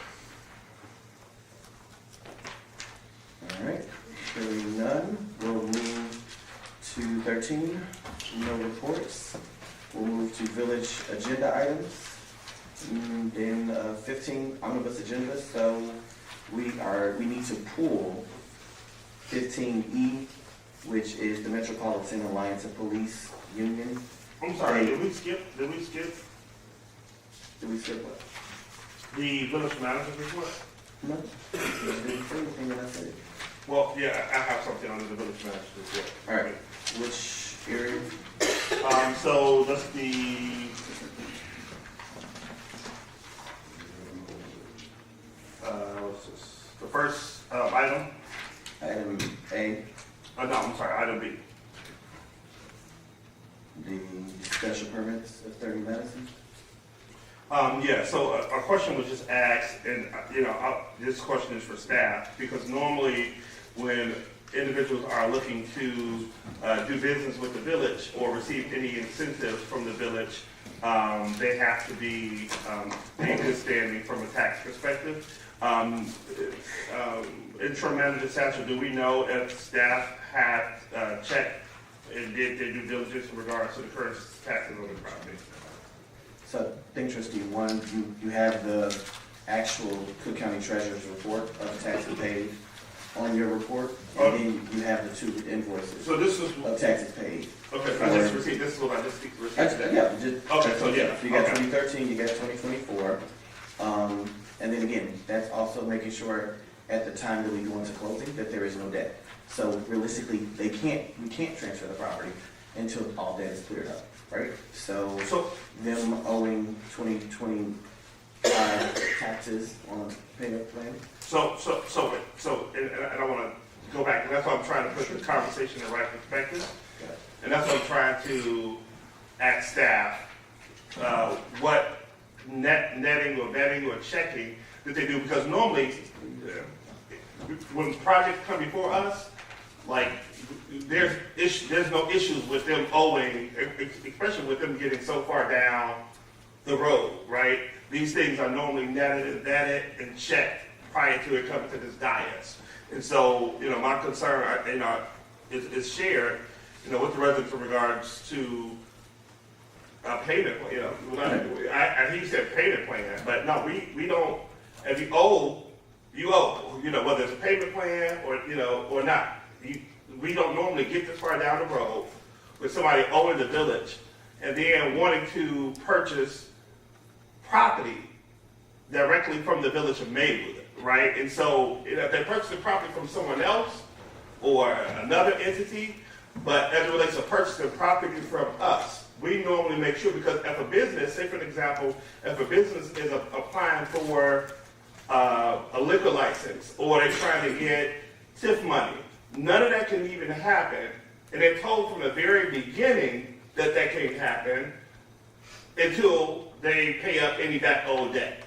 All right. Hearing none, we'll move to 13. No reports. We'll move to village agenda items. And then 15 omnibus agenda. So we need to pull 15E, which is the Metropolitan Alliance of Police Union. I'm sorry, did we skip Did we skip what? the village manager's report? No. Didn't say anything when I said it. Well, yeah, I have something on the village manager's report. All right. Which area? So that's the, what's this? The first item. Item A, No, I'm sorry, item B. the special permits of 30 Madison. Yeah, so a question was just asked, and this question is for staff, because normally when individuals are looking to do business with the village or receive any incentives from the village, they have to be in good standing from a tax perspective. Interim Manager Satchel, do we know if staff had checked and did their due diligence in regards to the current taxes on the property? So, trustee one, you have the actual Cook County Treasurer's report of taxes paid on your report, and then you have the 2 invoices So this is, of taxes paid. okay, I just received, this is what I just received. Yeah, Okay, so yeah, you got okay. 2013, you got 2024. And then again, that's also making sure at the time that we go into closing that there is no debt. So realistically, we can't transfer the property until all debt is cleared up, right? So them owing 2025 taxes on a payment plan. So, and I want to go back, and that's why I'm trying to put the conversation in the right perspective. Okay. And that's what I'm trying to ask staff, what netting or vetting or checking that they do, because normally, when projects come before us, like, there's no issues with them owing, especially with them getting so far down the road, right? These things are normally netted and checked prior to it coming to this dais. And so, my concern, is shared, with the residents in regards to a payment, he said payment plan, but no, we don't, if you owe, whether it's a payment plan or not. We don't normally get this far down the road with somebody owing the village and then wanting to purchase property directly from the village of Maywood, right? And so if they purchase the property from someone else or another entity, but as it relates to purchasing property from us, we normally make sure, because if a business, say for an example, if a business is applying for a liquor license or they're trying to get TIF money, none of that can even happen. And they're told from the very beginning that can't happen until they pay up any back owed debt.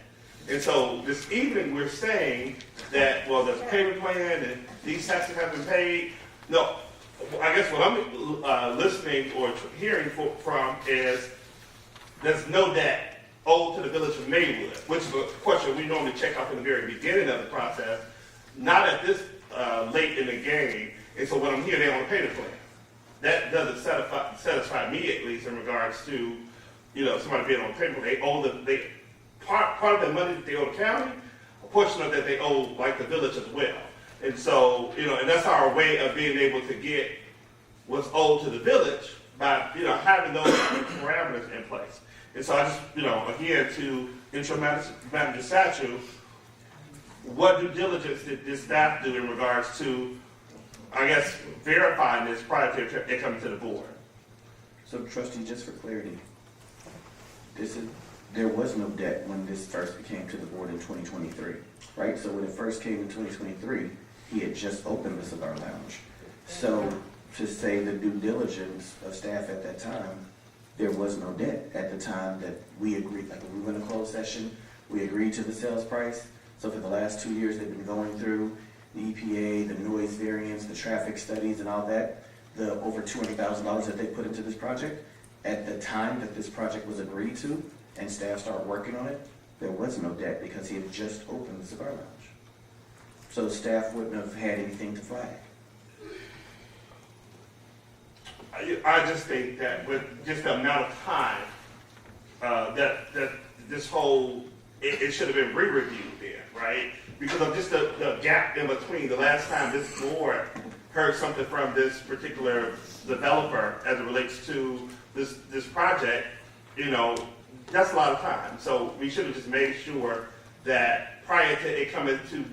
And so this evening we're saying that, well, there's a payment plan and these taxes have been paid. No, I guess what I'm listening or hearing from is there's no debt owed to the village of Maywood, which is a question we normally check off in the very beginning of the process, not at this late in the game. And so when I'm here, they on a payment plan. That doesn't satisfy me, at least, in regards to, somebody being on a payment plan. They owe part of the money that they owe the county, a portion of that they owe, like, the village as well. And so, and that's our way of being able to get what's owed to the village by, having those parameters in place. And so I just, again, to intro Manager Satchel, what due diligence did this staff do in regards to, I guess, verifying this prior to it coming to the board? So trustee, just for clarity, there was no debt when this first came to the board in 2023, right? So when it first came in 2023, he had just opened the cigar lounge. So to say the due diligence of staff at that time, there was no debt at the time that we agreed. Like when we went to closed session, we agreed to the sales price. So for the last 2 years, they've been going through the EPA, the noise variance, the traffic studies and all that, the over $200,000 that they put into this project. At the time that this project was agreed to and staff started working on it, there was no debt because he had just opened the cigar lounge. So staff wouldn't have had anything to flag. I just think that with just the amount of time that this whole, it should have been re-reviewed then, right? Because of just the gap in between. The last time this board heard something from this particular developer as it relates to this project, that's a lot of time. So we should have just made sure that prior to it coming to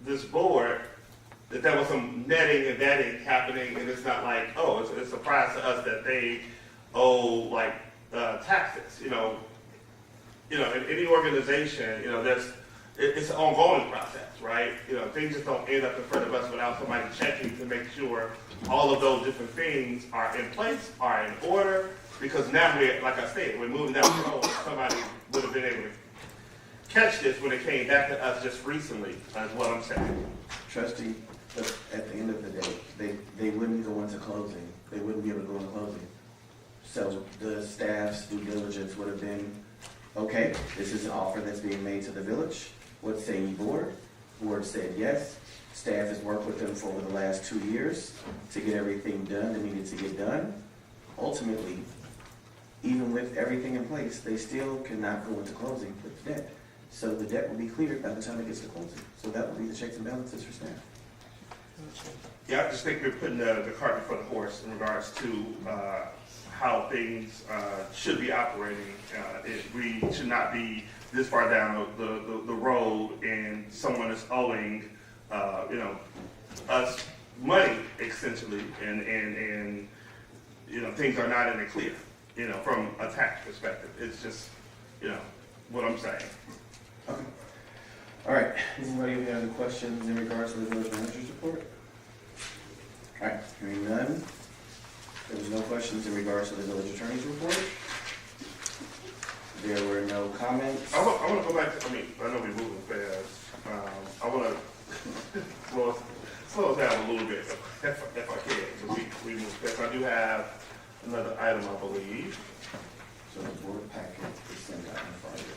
this board, that there was some netting and vetting happening, and it's not like, oh, it's a surprise to us that they owe like taxes. In any organization, it's an ongoing process, right? Things just don't end up in front of us without somebody checking to make sure all of those different things are in place, are in order. Because now like I said, we're moving down the road. Somebody would have been able to catch this when it came back to us just recently, is what I'm saying. Trustee, but at the end of the day, they wouldn't go into closing. They wouldn't be able to go into closing. So the staff's due diligence would have been, okay, this is an offer that's being made to the village. What say ye, board? Board said yes. Staff has worked with them for over the last 2 years to get everything done that needed to get done. Ultimately, even with everything in place, they still cannot go into closing with debt. So the debt will be cleared by the time it gets to closing. So that will be the checks and balances for staff. Yeah, I just think we're putting the cart before the horse in regards to how things should be operating. We should not be this far down the road and someone is owing, us money essentially, and things are not in the clear, from a tax perspective. It's just, what I'm saying. Okay. All right. Anybody have any questions in regards to the village manager's report? All right. Hearing none. There was no questions in regards to the village attorney's report. There were no comments. I want to go back to, I know we're moving fast. I want to, well, slow us down a little bit if I can, because we move fast. I do have another item, I believe. So the board packet is sent out on Fridays.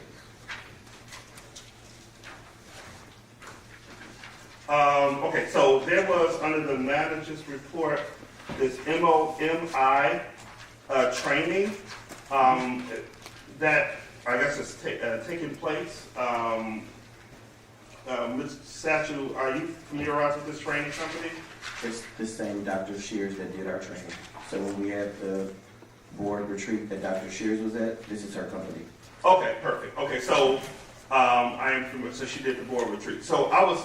Okay, so there was, under the manager's report, this MOMI training that I guess is taking place. Ms. Satchel, are you familiarized with this training company? It's the same Dr. Shears that did our training. So when we had the board retreat that Dr. Shears was at, this is her company. Okay, perfect. Okay, so I am familiar. So she did the board retreat. So I was,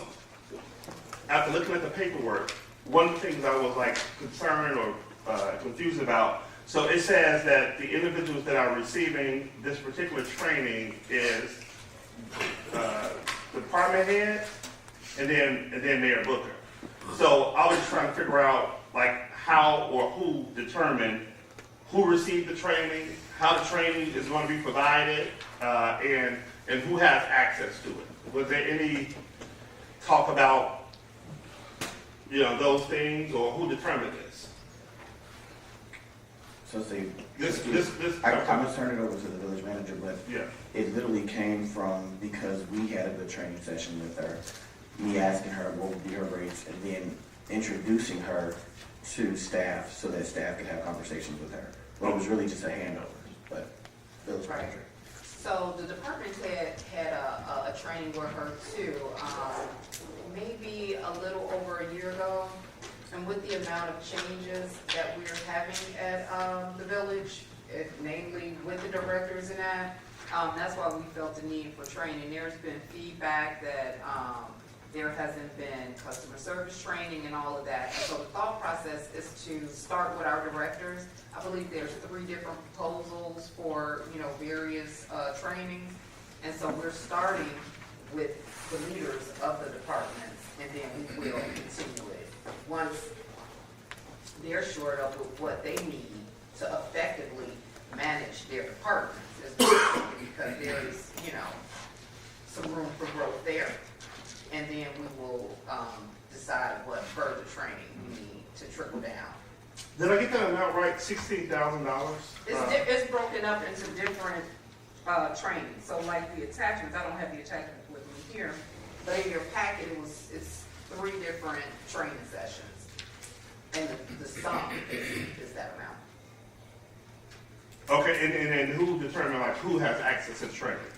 after looking at the paperwork, one of the things I was like concerned or confused about. So it says that the individuals that are receiving this particular training is department head and then Mayor Booker. So I was just trying to figure out like how or who determined who received the training, how the training is going to be provided, and who has access to it. Was there any talk about, those things, or who determined this? So say, This. I'm gonna turn it over to the village manager, but Yeah. it literally came from because we had a good training session with her, me asking her what would be her rates, and then introducing her to staff so that staff could have conversations with her. Well, it was really just a handover, but village manager. So the department head had a training with her too, maybe a little over a year ago. And with the amount of changes that we're having at the village, namely with the directors and that's why we felt the need for training. There's been feedback that there hasn't been customer service training and all of that. And so the thought process is to start with our directors. I believe there's 3 different proposals for, various trainings. And so we're starting with the leaders of the departments, and then we will continue it once they're short of what they need to effectively manage their departments, because there is, some room for growth there. And then we will decide what further training we need to trickle down. Did I get that amount right? $16,000? It's broken up into different trainings. So like the attachments, I don't have the attachments with me here, but in your packet, it's 3 different training sessions. And the sum is that amount. Okay, and who determined like who has access to training?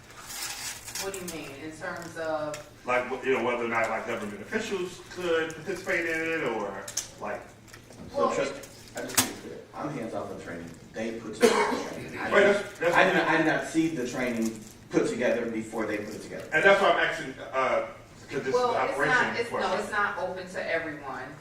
What do you mean, in terms of? Like, whether or not like government officials could participate in it, or like. So trust, I just need to be clear. I'm hands off of the training. They put together the training. I did not see the training put together before they put it together. And that's why I'm asking, because this is an operation question. It's not open to everyone.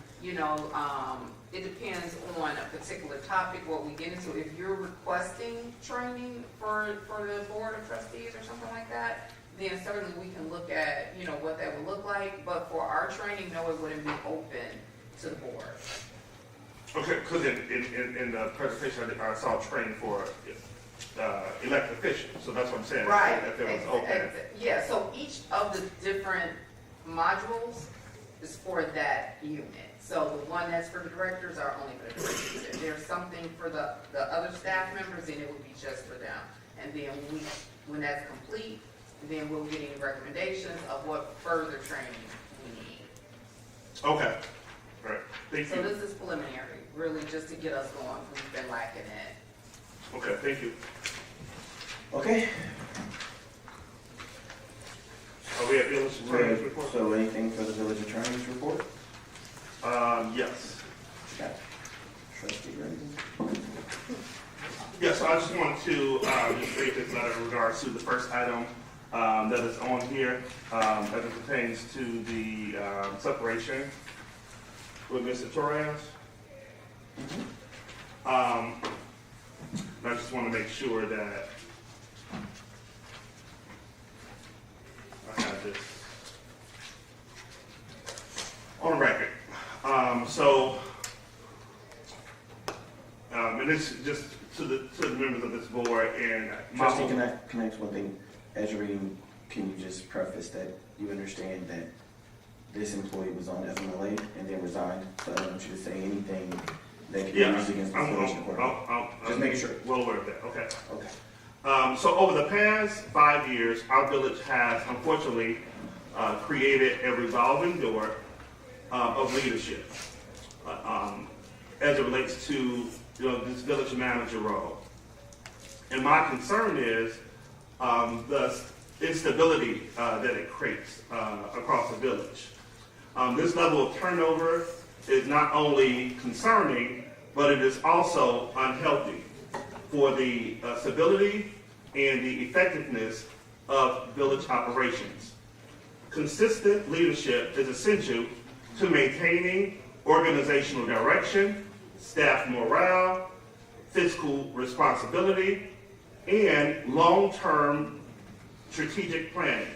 It depends on a particular topic, what we get into. If you're requesting training for the board of trustees or something like that, then certainly we can look at, what that would look like. But for our training, no, it wouldn't be open to the board. Okay, because in the presentation I saw training for elected officials, so that's what I'm saying. Right. If it was open. Yeah, so each of the different modules is for that unit. So the one that's for the directors are only for the directors. If there's something for the other staff members, then it would be just for them. And then when that's complete, then we'll get any recommendations of what further training we need. Okay, all right, thank you. So this is preliminary, really just to get us going. We've been lacking it. Okay, thank you. Okay. Are we at village attorney's report? So anything for the village attorney's report? Yes. Okay. Trustee Green. Yeah, so I just wanted to just read this letter in regards to the first item that is on here as it pertains to the separation with Mr. Torres. And I just want to make sure that I have this on record. And this is just to the members of this board and Trustee, can I ask one thing? As you're reading, can you just preface that you understand that this employee was on FMLA and then resigned, so I don't want you to say anything that can be Yeah, used against this village department. Just making sure. Well aware of that, okay. Okay. So over the past 5 years, our village has unfortunately created a revolving door of leadership as it relates to this village manager role. And my concern is the instability that it creates across the village. This level of turnover is not only concerning, but it is also unhealthy for the stability and the effectiveness of village operations. Consistent leadership is essential to maintaining organizational direction, staff morale, fiscal responsibility, and long-term strategic planning.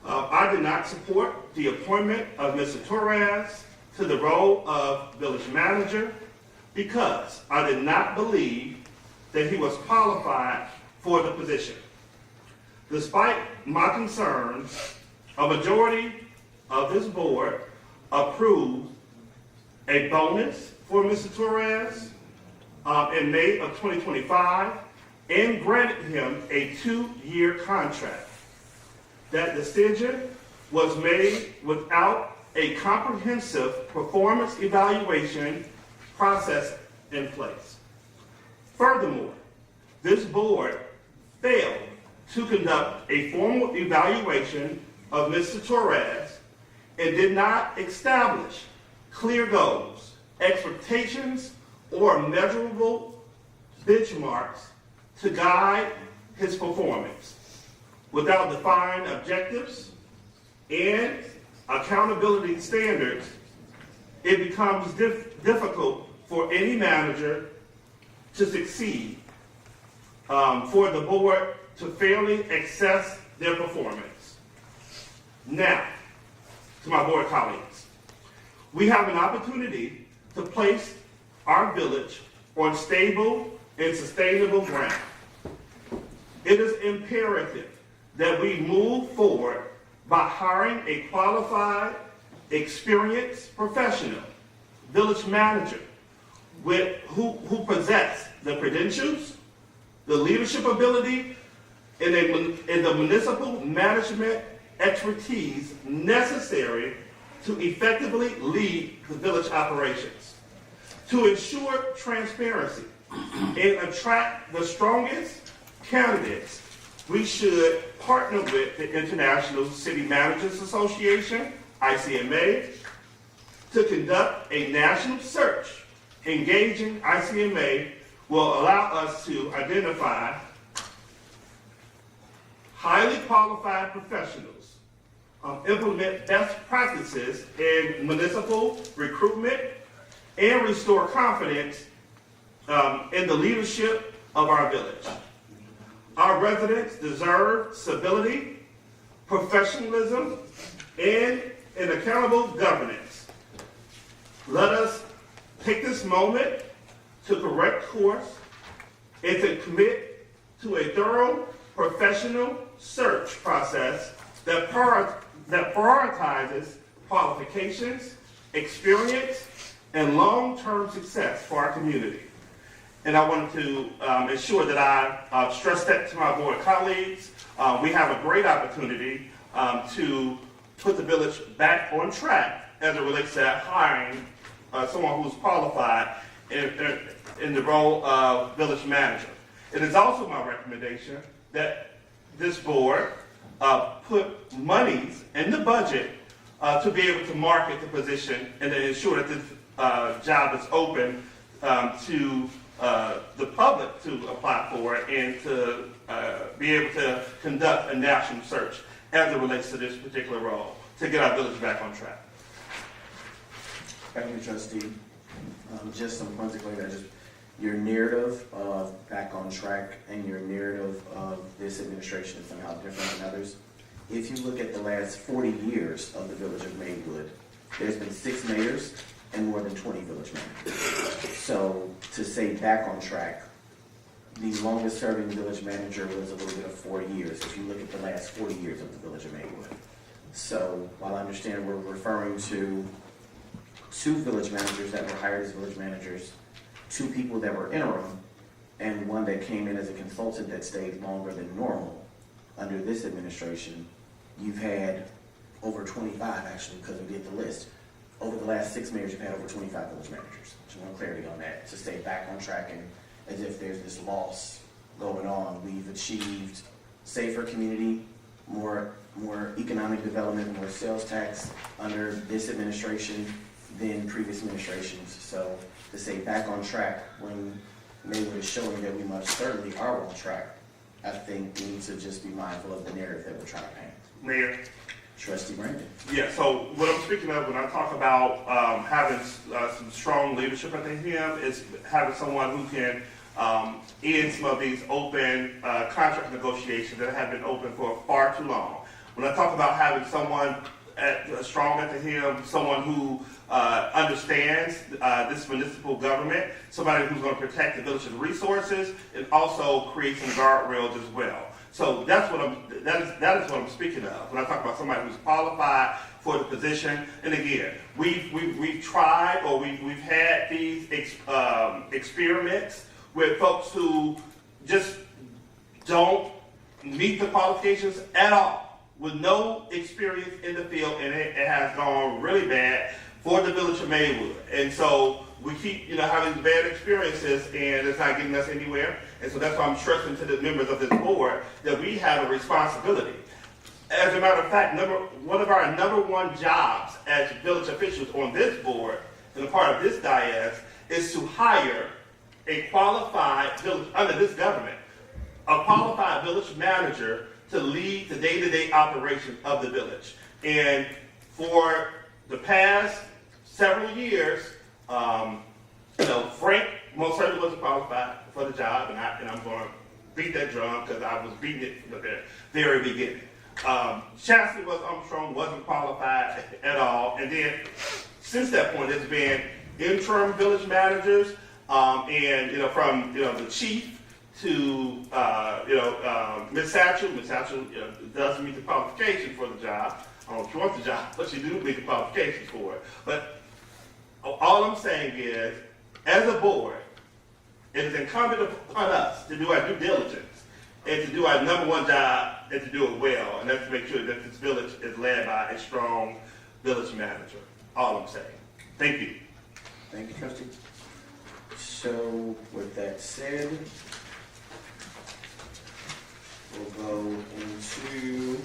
I did not support the appointment of Mr. Torres to the role of village manager because I did not believe that he was qualified for the position. Despite my concerns, a majority of this board approved a bonus for Mr. Torres in May of 2025 and granted him a 2-year contract. That decision was made without a comprehensive performance evaluation process in place. Furthermore, this board failed to conduct a formal evaluation of Mr. Torres and did not establish clear goals, expectations, or measurable benchmarks to guide his performance. Without defined objectives and accountability standards, it becomes difficult for any manager to succeed, for the board to fairly assess their performance. Now, to my board colleagues, we have an opportunity to place our village on stable and sustainable ground. It is imperative that we move forward by hiring a qualified, experienced professional, village manager, who possess the credentials, the leadership ability, and the municipal management expertise necessary to effectively lead the village operations. To ensure transparency and attract the strongest candidates, we should partner with the International City Managers Association, ICMA, to conduct a national search. Engaging ICMA will allow us to identify highly qualified professionals, implement best practices in municipal recruitment, and restore confidence in the leadership of our village. Our residents deserve stability, professionalism, and an accountable governance. Let us take this moment to correct course and to commit to a thorough professional search process that prioritizes qualifications, experience, and long-term success for our community. And I wanted to ensure that I stress that to my board colleagues. We have a great opportunity to put the village back on track as it relates to hiring someone who's qualified in the role of village manager. It is also my recommendation that this board put monies in the budget to be able to market the position and to ensure that this job is open to the public to apply for it and to be able to conduct a national search as it relates to this particular role to get our village back on track. Thank you, trustee. Just some points of clarity. Your narrative of back on track and your narrative of this administration is somehow different than others. If you look at the last 40 years of the village of Maywood, there's been 6 mayors and more than 20 village managers. So to say back on track, the longest serving village manager was a little bit of 4 years if you look at the last 40 years of the village of Maywood. So while I understand we're referring to 2 village managers that were hired as village managers, 2 people that were interim, and 1 that came in as a consultant that stayed longer than normal under this administration, you've had over 25 actually, because we did the list. Over the last 6 mayors, you've had over 25 village managers. Just want clarity on that, to stay back on track, and as if there's this loss going on. We've achieved safer community, more economic development, more sales tax under this administration than previous administrations. So to stay back on track when Maywood is showing that we most certainly are on track, I think we need to just be mindful of the narrative that we're trying to paint. Mayor. Trustee Brandon. Yeah, so what I'm speaking of when I talk about having some strong leadership at the HIM is having someone who can end some of these open contract negotiations that have been open for far too long. When I talk about having someone strong at the HIM, someone who understands this municipal government, somebody who's going to protect the village's resources, and also create some guardrails as well. So that is what I'm speaking of when I talk about somebody who's qualified for the position. And again, we've tried, or we've had these experiments with folks who just don't meet the qualifications at all, with no experience in the field, and it has gone really bad for the village of Maywood. And so we keep, having bad experiences, and it's not getting us anywhere. And so that's why I'm stressing to the members of this board that we have a responsibility. As a matter of fact, one of our number 1 jobs as village officials on this board, and a part of this dais, is to hire a qualified village, under this government, a qualified village manager to lead the day-to-day operation of the village. And for the past several years, Frank most certainly wasn't qualified for the job, and I'm going to beat that drum because I was beating it from the very beginning. Chancellor Armstrong wasn't qualified at all, and then since that point, it's been interim village managers, and from the chief to Ms. Satchel. Ms. Satchel doesn't meet the qualifications for the job. I don't know if she wants the job, but she do meet the qualifications for it. But all I'm saying is, as a board, it is incumbent upon us to do our due diligence and to do our number 1 job and to do it well, and that's to make sure that this village is led by a strong village manager. All I'm saying. Thank you. Thank you, Trustee. So with that said, we'll go into.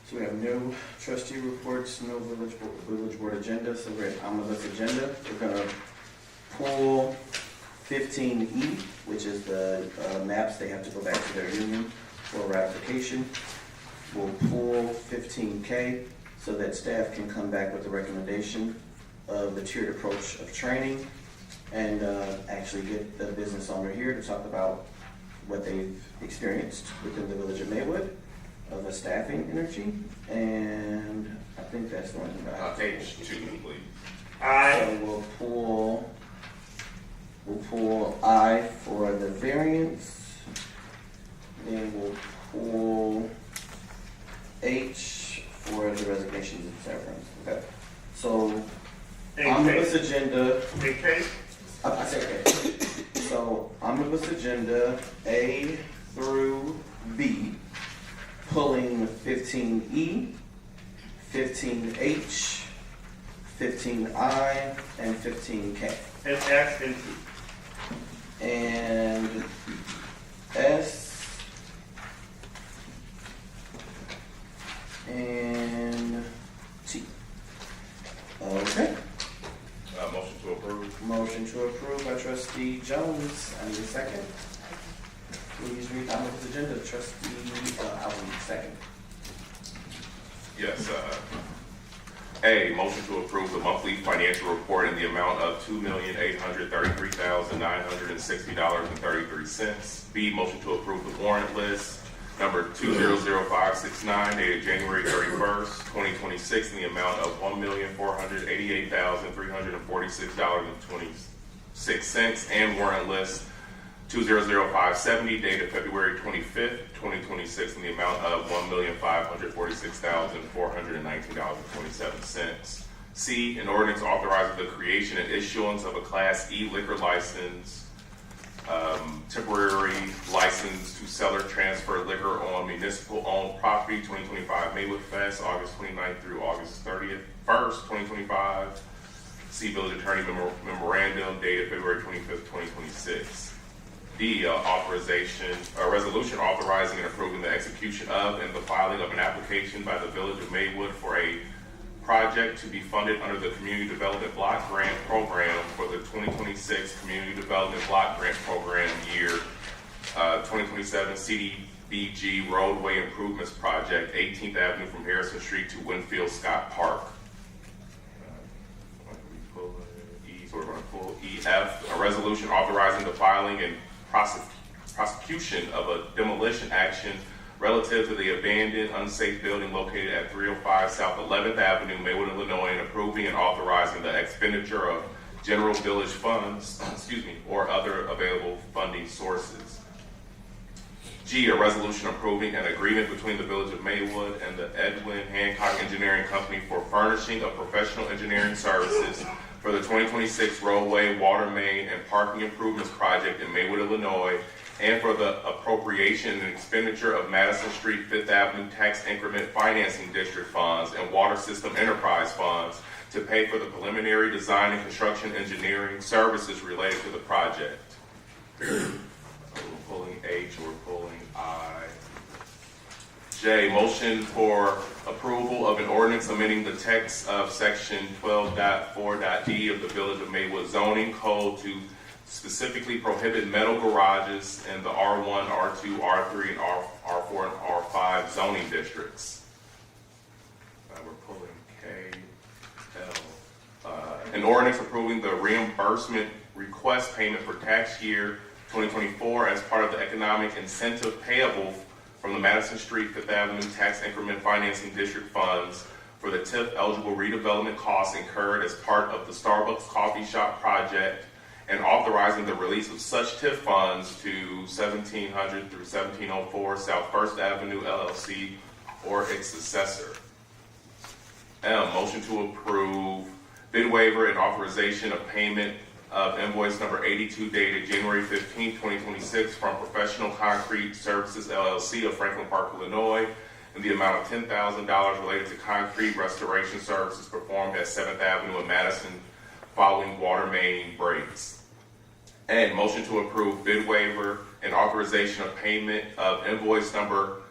So we have no trustee reports, no village board agenda, so we're at omnibus agenda. We're gonna pull 15E, which is the maps. They have to go back to their union for ratification. We'll pull 15K so that staff can come back with the recommendation of the tiered approach of training and actually get the business owner here to talk about what they've experienced within the village of Maywood of a staffing energy, and I think that's the one thing that I Page 2, please. So we'll pull I for the variance, then we'll pull H for the resignations and severance. Okay. So omnibus agenda. I said okay. So omnibus agenda A through B, pulling 15E, 15H, 15I, and 15K. And S and T. And S and T. Okay. Motion to approve. Motion to approve by Trustee Jones. I need a second. Please read the omnibus agenda. Trustee Allen, second. Yes. A, motion to approve the monthly financial report in the amount of $2,833,960.33. B, motion to approve the warrant list number 200569 dated January 31st, 2026 in the amount of $1,488,346.26, and warrant list 200570 dated February 25th, 2026 in the amount of $1,546,419.27. C, an ordinance authorizing the creation and issuance of a Class E liquor license, temporary license to sell or transfer liquor on municipal-owned property, 2025 Maywood Fest, August 29th through August 1st, 2025. C, Village Attorney Memorandum dated February 25th, 2026. D, a resolution authorizing and approving the execution of and the filing of an application by the Village of Maywood for a project to be funded under the Community Development Block Grant Program for the 2026 Community Development Block Grant Program year 2027 CDBG Roadway Improvements Project, 18th Avenue from Harrison Street to Winfield Scott Park. So we're going to pull EF, a resolution authorizing the filing and prosecution of a demolition action relative to the abandoned, unsafe building located at 305 South 11th Avenue, Maywood, Illinois, and approving and authorizing the expenditure of general village funds, or other available funding sources. G, a resolution approving an agreement between the Village of Maywood and the Edwin Hancock Engineering Company for furnishing of professional engineering services for the 2026 roadway, water main, and parking improvements project in Maywood, Illinois, and for the appropriation and expenditure of Madison Street, Fifth Avenue Tax Increment Financing District funds and Water System Enterprise funds to pay for the preliminary design and construction engineering services related to the project. We're pulling H, we're pulling I. J, motion for approval of an ordinance amending the text of section 12.4.d of the Village of Maywood zoning code to specifically prohibit metal garages in the R1, R2, R3, and R4 and R5 zoning districts. We're pulling K, L. An ordinance approving the reimbursement request payment for tax year 2024 as part of the economic incentive payable from the Madison Street, Fifth Avenue Tax Increment Financing District funds for the TIF eligible redevelopment costs incurred as part of the Starbucks Coffee Shop project, and authorizing the release of such TIF funds to 1700 through 1704 South First Avenue LLC or its successor. M, motion to approve bid waiver and authorization of payment of invoice number 82 dated January 15, 2026 from Professional Concrete Services LLC of Franklin Park, Illinois, in the amount of $10,000 related to concrete restoration services performed at 7th Avenue in Madison following water main breaks. And motion to approve bid waiver and authorization of payment of invoice number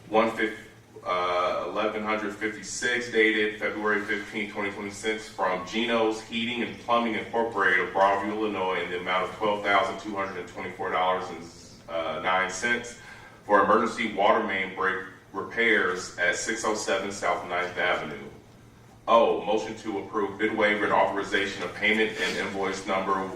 1156 dated February 15, 2026 from Geno's Heating and Plumbing Incorporated of Broadview, Illinois in the amount of $12,224.09 for emergency water main break repairs at 607 South 9th Avenue. O, motion to approve bid waiver and authorization of payment and invoice number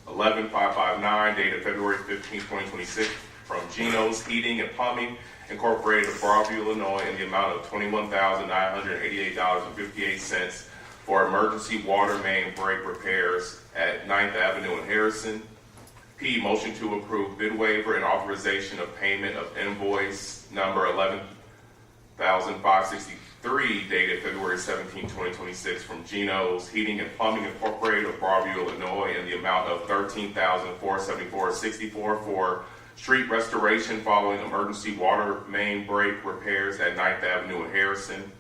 11559 dated February 15, 2026 from Geno's Heating and Plumbing Incorporated of Broadview, Illinois in the amount of $21,988.58 for emergency water main break repairs at 9th Avenue in Harrison. P, motion to approve bid waiver and authorization of payment of invoice number 11,563 dated February 17, 2026 from Geno's Heating and Plumbing Incorporated of Broadview, Illinois in the amount of $13,474.64 for street restoration following emergency water main break repairs at 9th Avenue in Harrison.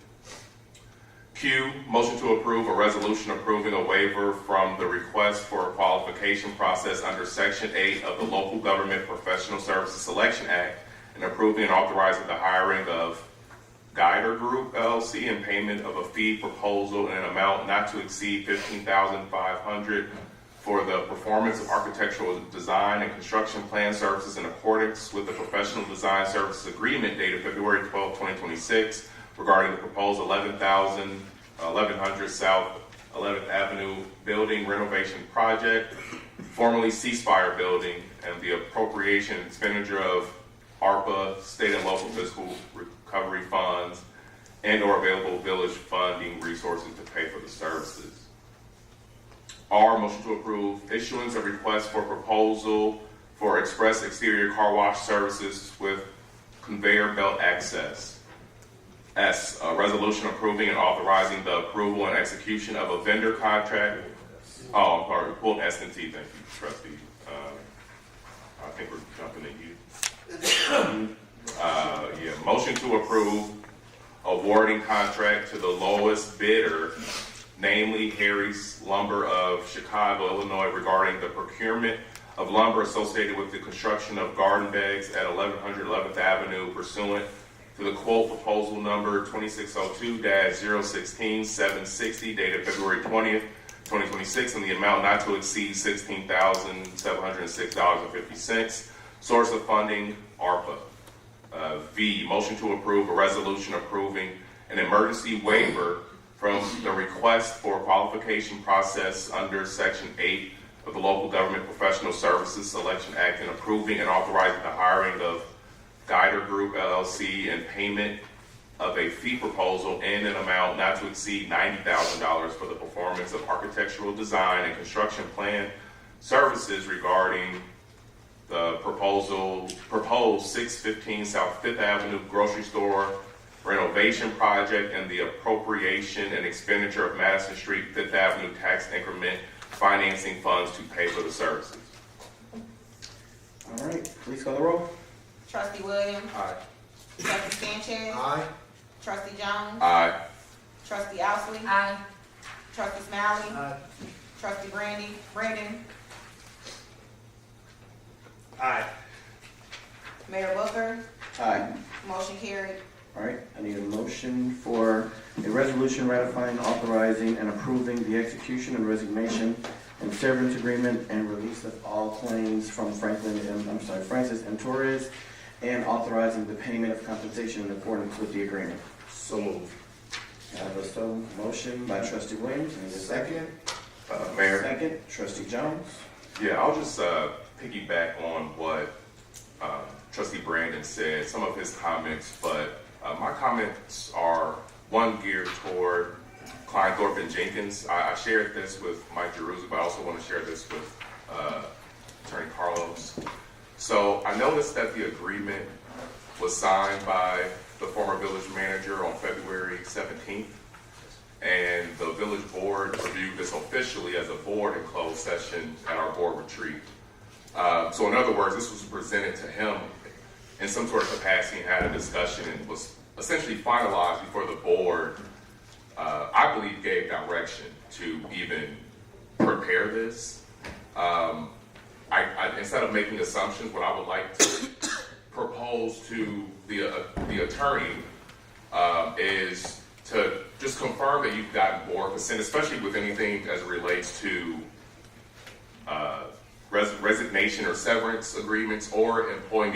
Q, motion to approve a resolution approving a waiver from the request for a qualification process under Section 8 of the Local Government Professional Services Selection Act and approving and authorizing the hiring of Guider Group LLC and payment of a fee proposal in an amount not to exceed $15,500 for the performance of architectural design and construction plan services in accordance with the Professional Design Services Agreement dated February 12, 2026 regarding the proposed 1100 South 11th Avenue building renovation project, formerly Ceasefire Building, and the appropriation and expenditure of ARPA, state and local fiscal recovery funds, and or available village funding resources to pay for the services. R, motion to approve issuance of request for proposal for express exterior car wash services with conveyor belt access. S, a resolution approving and authorizing the approval and execution of a vendor contract. Oh, I'm sorry, pulled S and T, thank you, trustee. I think we're jumping to you. Yeah, motion to approve awarding contract to the lowest bidder, namely Harry's Lumber of Chicago, Illinois, regarding the procurement of lumber associated with the construction of garden beds at 1100 11th Avenue pursuant to the quote proposal number 2602-016-760 dated February 20th, 2026 in the amount not to exceed $16,706.50. Source of funding, ARPA. V, motion to approve a resolution approving an emergency waiver from the request for qualification process under Section 8 of the Local Government Professional Services Selection Act and approving and authorizing the hiring of Guider Group LLC and payment of a fee proposal in an amount not to exceed $90,000 for the performance of architectural design and construction plan services regarding the proposed 615 South 5th Avenue grocery store renovation project and the appropriation and expenditure of Madison Street 5th Avenue tax increment financing funds to pay for the services. All right, please call the roll. Trustee Williams. Aye. Trustee Sanchez. Aye. Trustee Jones. Aye. Trustee Ousley. Aye. Trustee Smiley. Aye. Trustee Brandon. Aye. Mayor Booker. Aye. Motion carried. All right, I need a motion for a resolution ratifying, authorizing, and approving the execution and resignation and severance agreement and release of all claims from Francis M. Torres, and authorizing the payment of compensation in accordance with the agreement. So moved. I have a motion by Trustee Williams, and a second. Mayor. Second, Trustee Jones. Yeah, I'll just piggyback on what Trustee Brandon said, some of his comments, but my comments are one geared toward Kleinthorpe and Jenkins. I shared this with Mike Jeruzzi, but I also want to share this with Attorney Carlos. So I noticed that the agreement was signed by the former village manager on February 17th, and the village board reviewed this officially as a board in closed session at our board retreat. So in other words, this was presented to him in some sort of capacity and had a discussion and was essentially finalized before the board, I believe, gave direction to even prepare this. Instead of making assumptions, what I would like to propose to the attorney is to just confirm that you've gotten board consent, especially with anything as it relates to resignation or severance agreements or employment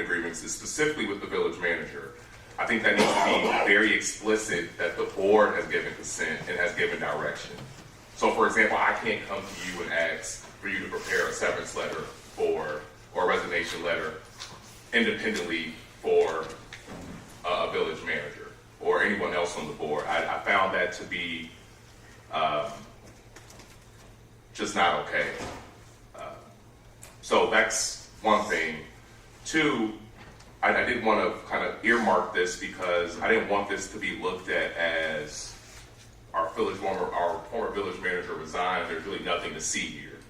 agreements, specifically with the village manager. I think that needs to be very explicit that the board has given consent and has given direction. So, for example, I can't come to you and ask for you to prepare a severance letter or a resignation letter independently for a village manager or anyone else on the board. I found that to be just not okay. So that's one thing. Two, I did want to kind of earmark this because I didn't want this to be looked at as our former village manager resigned. There's really nothing to see here.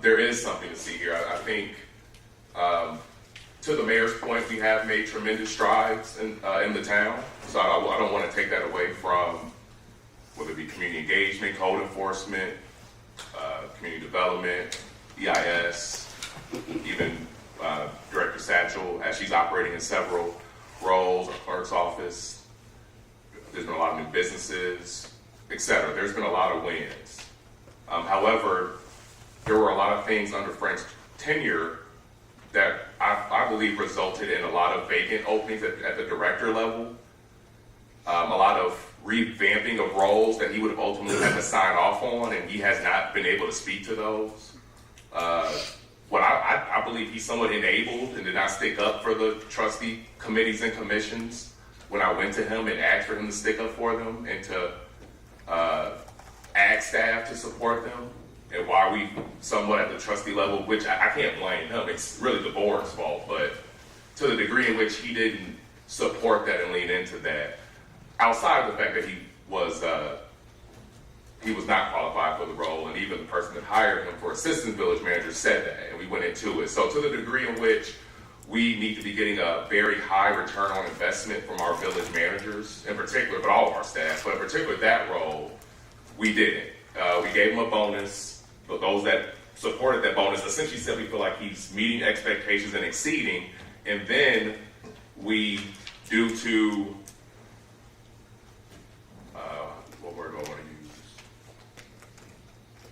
There is something to see here. I think, to the mayor's point, we have made tremendous strides in the town. So I don't want to take that away from whether it be community engagement, code enforcement, community development, EIS, even Director Satchel, as she's operating in several roles, a clerk's office. There's been a lot of new businesses, etc. There's been a lot of wins. However, there were a lot of things under Frank's tenure that I believe resulted in a lot of vacant openings at the director level, a lot of revamping of roles that he would have ultimately had to sign off on, and he has not been able to speak to those. What I believe he somewhat enabled and did not stick up for the trustee committees and commissions when I went to him and asked for him to stick up for them and to ask staff to support them. and why we somewhat at the trustee level, which I can't blame him, it's really the board's fault, but to the degree in which he didn't support that and lean into that, outside of the fact that he was not qualified for the role, and even the person that hired him for assistant village manager said that, and we went into it. So to the degree in which we need to be getting a very high return on investment from our village managers in particular, but all of our staff, but in particular that role, we didn't. We gave him a bonus, but those that supported that bonus essentially said we feel like he's meeting expectations and exceeding, and then we, due to, what word do I want to use?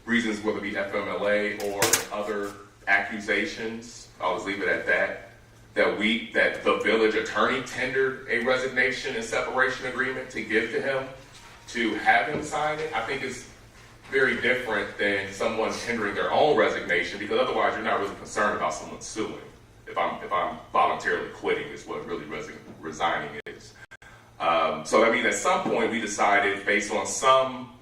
Reasons, whether it be FMLA or other accusations, I'll just leave it at that, that the village attorney tendered a resignation and separation agreement to give to him, to have him sign it, I think is very different than someone tendering their own resignation, because otherwise you're not really concerned about someone suing. If I'm voluntarily quitting is what really resigning is. So I mean, at some point we decided, based on some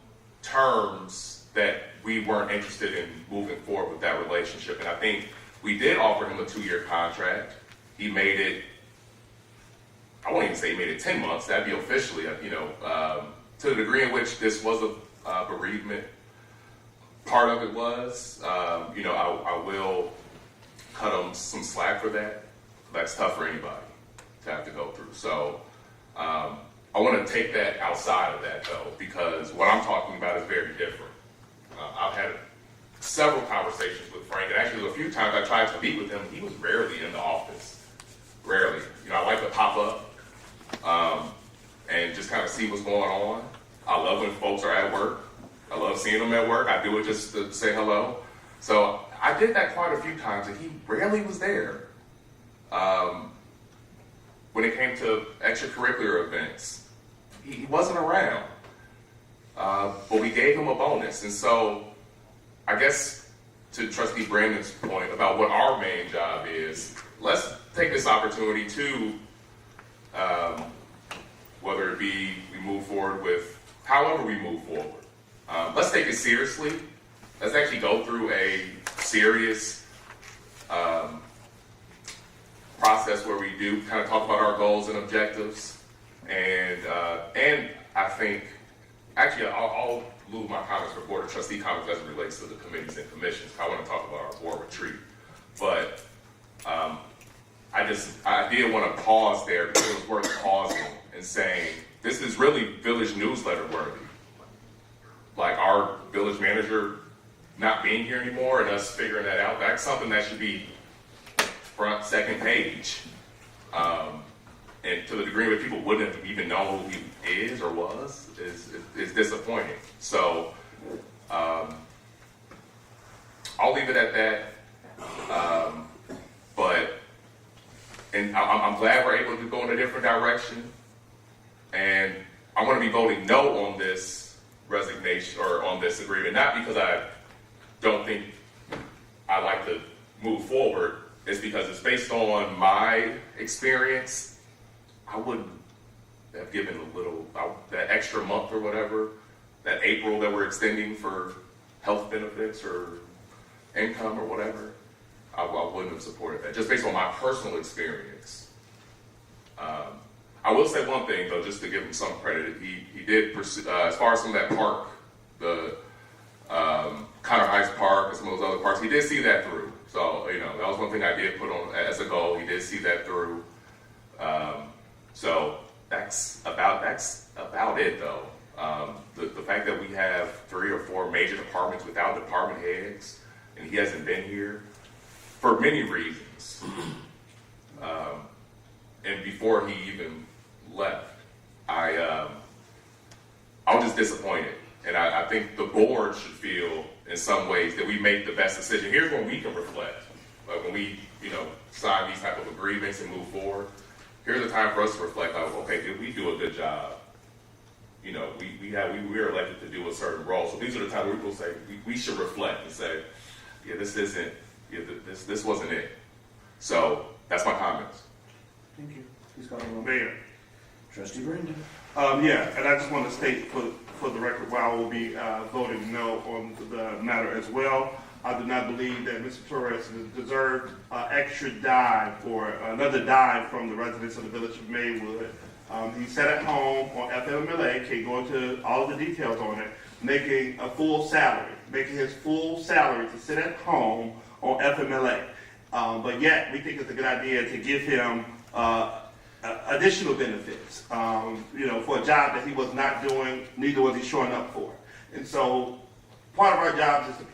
terms, that we weren't interested in moving forward with that relationship. And I think we did offer him a 2-year contract. He made it, I won't even say he made it 10 months, that'd be officially, to the degree in which this was a bereavement. Part of it was, I will cut him some slack for that. That's tough for anybody to have to go through. So I want to take that outside of that, though, because what I'm talking about is very different. I've had several conversations with Frank, and actually a few times I tried to meet with him. He was rarely in the office. Rarely. I like to pop up and just kind of see what's going on. I love when folks are at work. I love seeing them at work. I do it just to say hello. So I did that quite a few times, and he rarely was there. When it came to extracurricular events, he wasn't around. But we gave him a bonus. And so I guess to Trustee Brandon's point about what our main job is, let's take this opportunity to, whether it be we move forward with however we move forward, let's take it seriously. Let's actually go through a serious process where we do kind of talk about our goals and objectives. And I think, actually, I'll move my comments for Board of Trustee comments as it relates to the committees and commissions. I want to talk about our board retreat. But I did want to pause there because it was worth pausing and saying, this is really village newsletter worthy. Like our village manager not being here anymore and us figuring that out, that's something that should be front, second page. And to the degree that people wouldn't have even known who he is or was is disappointing. So I'll leave it at that. And I'm glad we're able to go in a different direction. And I want to be voting no on this resignation or on this agreement, not because I don't think I like to move forward. It's because it's based on my experience. I wouldn't have given that extra month or whatever, that April that we're extending for health benefits or income or whatever. I wouldn't have supported that, just based on my personal experience. I will say one thing, though, just to give him some credit. He did pursue, as far as some of that park, the Connor Heights Park and some of those other parks, he did see that through. So, that was one thing I did put on as a goal. He did see that through. So that's about it, though. The fact that we have 3 or 4 major departments without department heads, and he hasn't been here for many reasons. And before he even left, I was just disappointed. And I think the board should feel, in some ways, that we make the best decision. Here's when we can reflect. Like when we, sign these type of agreements and move forward. Here's a time for us to reflect on, okay, did we do a good job? We were elected to do a certain role. So these are the times where people say, we should reflect and say, yeah, this wasn't it. So that's my comments. Thank you. Please call the roll. Mayor, Trustee Brandon. Yeah, and I just want to state for the record why I will be voting no on the matter as well. I do not believe that Mr. Torres deserved extra dime or another dime from the residents of the village of Maywood. He sat at home on FMLA, can't go into all of the details on it, making a full salary, making his full salary to sit at home on FMLA. But yet, we think it's a good idea to give him additional benefits, for a job that he was not doing, neither was he showing up for. And so, part of our job is to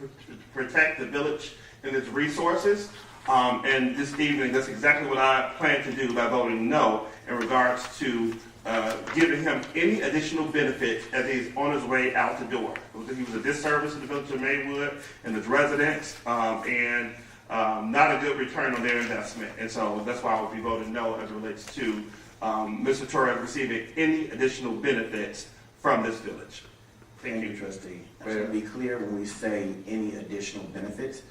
protect the village and its resources. And this evening, that's exactly what I plan to do by voting no in regards to giving him any additional benefits as he's on his way out the door. He was a disservice to the village of Maywood and its residents, and not a good return on their investment. And so that's why I will be voting no as it relates to Mr. Torres receiving any additional benefits from this village. Thank you, trustee. To be clear, when we say any additional benefits,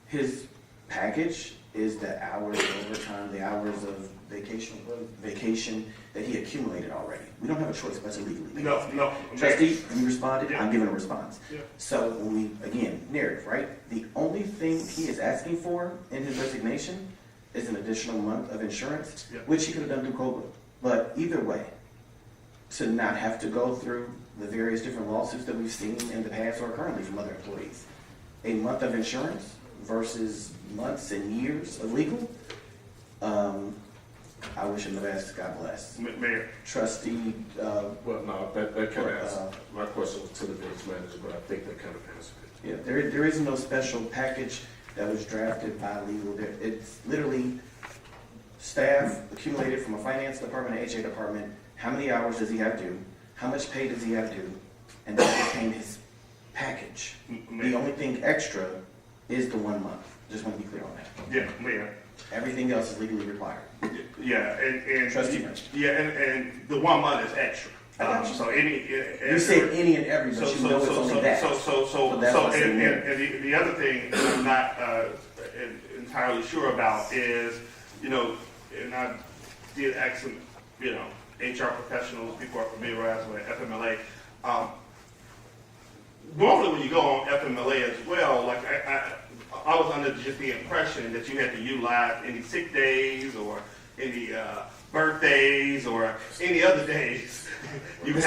his package is the hours of overtime, the hours of vacation that he accumulated already. We don't have a choice, but legally. No. Trustee, you responded, Yeah. I'm giving a response. Yeah. So when we, again, narrative, right? The only thing he is asking for in his resignation is an additional month of insurance, Yeah. which he could have done through COBRA. But either way, to not have to go through the various different lawsuits that we've seen in the past or currently from other employees, a month of insurance versus months and years of legal, I wish him the best. God bless. Mayor. Trustee, Well, no, that kind of answers. My question was to the village manager, but I think that kind of answered it. yeah, there is no special package that was drafted by legal. It's literally staff accumulated from a finance department, an HA department. How many hours does he have due? How much pay does he have due? And that became his package. The only thing extra is the 1 month. Just want to be clear on that. Yeah, Mayor. Everything else is legally required. Yeah, and Trustee. yeah, and the 1 month is extra. I got you. So any. You said any and every, but you know it's only that. So that's what I said, and the other thing that I'm not entirely sure about is, and I did ask some, HR professionals, people are familiarized with FMLA. Normally when you go on FMLA as well, like I was under just the impression that you had to utilize any sick days or any birthdays or any other days you have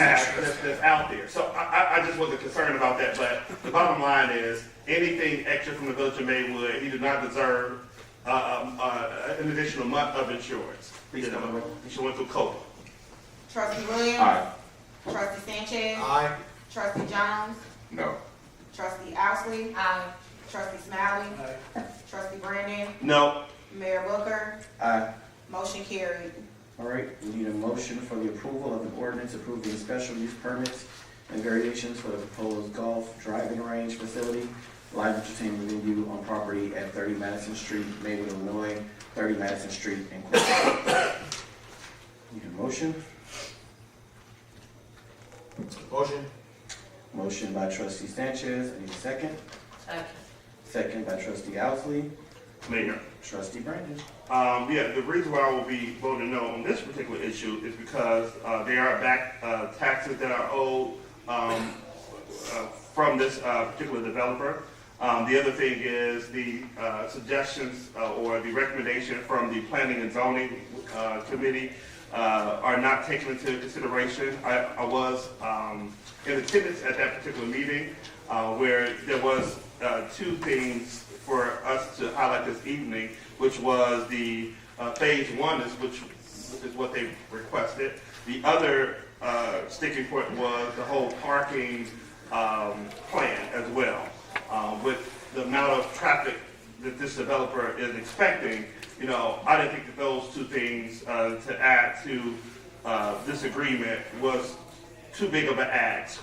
that's out there. So I just wasn't concerned about that, but the bottom line is anything extra from the village of Maywood, he did not deserve an additional month of insurance. He should have went through COBRA. Trustee Williams? Aye. Trustee Sanchez? Aye. Trustee Jones? No. Trustee Ousley? Aye. Trustee Smiley? Trustee Brandon? No. Mayor Booker? Aye. Motion carried. All right, we need a motion for the approval of an ordinance approving special use permits and variations for the proposed golf driving range facility, live entertainment venue on property at 30 Madison Street, Maywood, Illinois, 30 Madison Street, Incorporated. Need a motion? Motion. Motion by trustee Sanchez. I need a second. Second. Second by trustee Ousley. Mayor. Trustee Brandon. Yeah, the reason why I will be voting no on this particular issue is because there are back taxes that are owed from this particular developer. The other thing is the suggestions or the recommendation from the Planning and Zoning Committee are not taken into consideration. I was in attendance at that particular meeting where there was two things for us to highlight this evening, which was the phase one, which is what they requested. The other sticking point was the whole parking plan as well. With the amount of traffic that this developer is expecting, I didn't think that those two things to add to this agreement was too big of an ask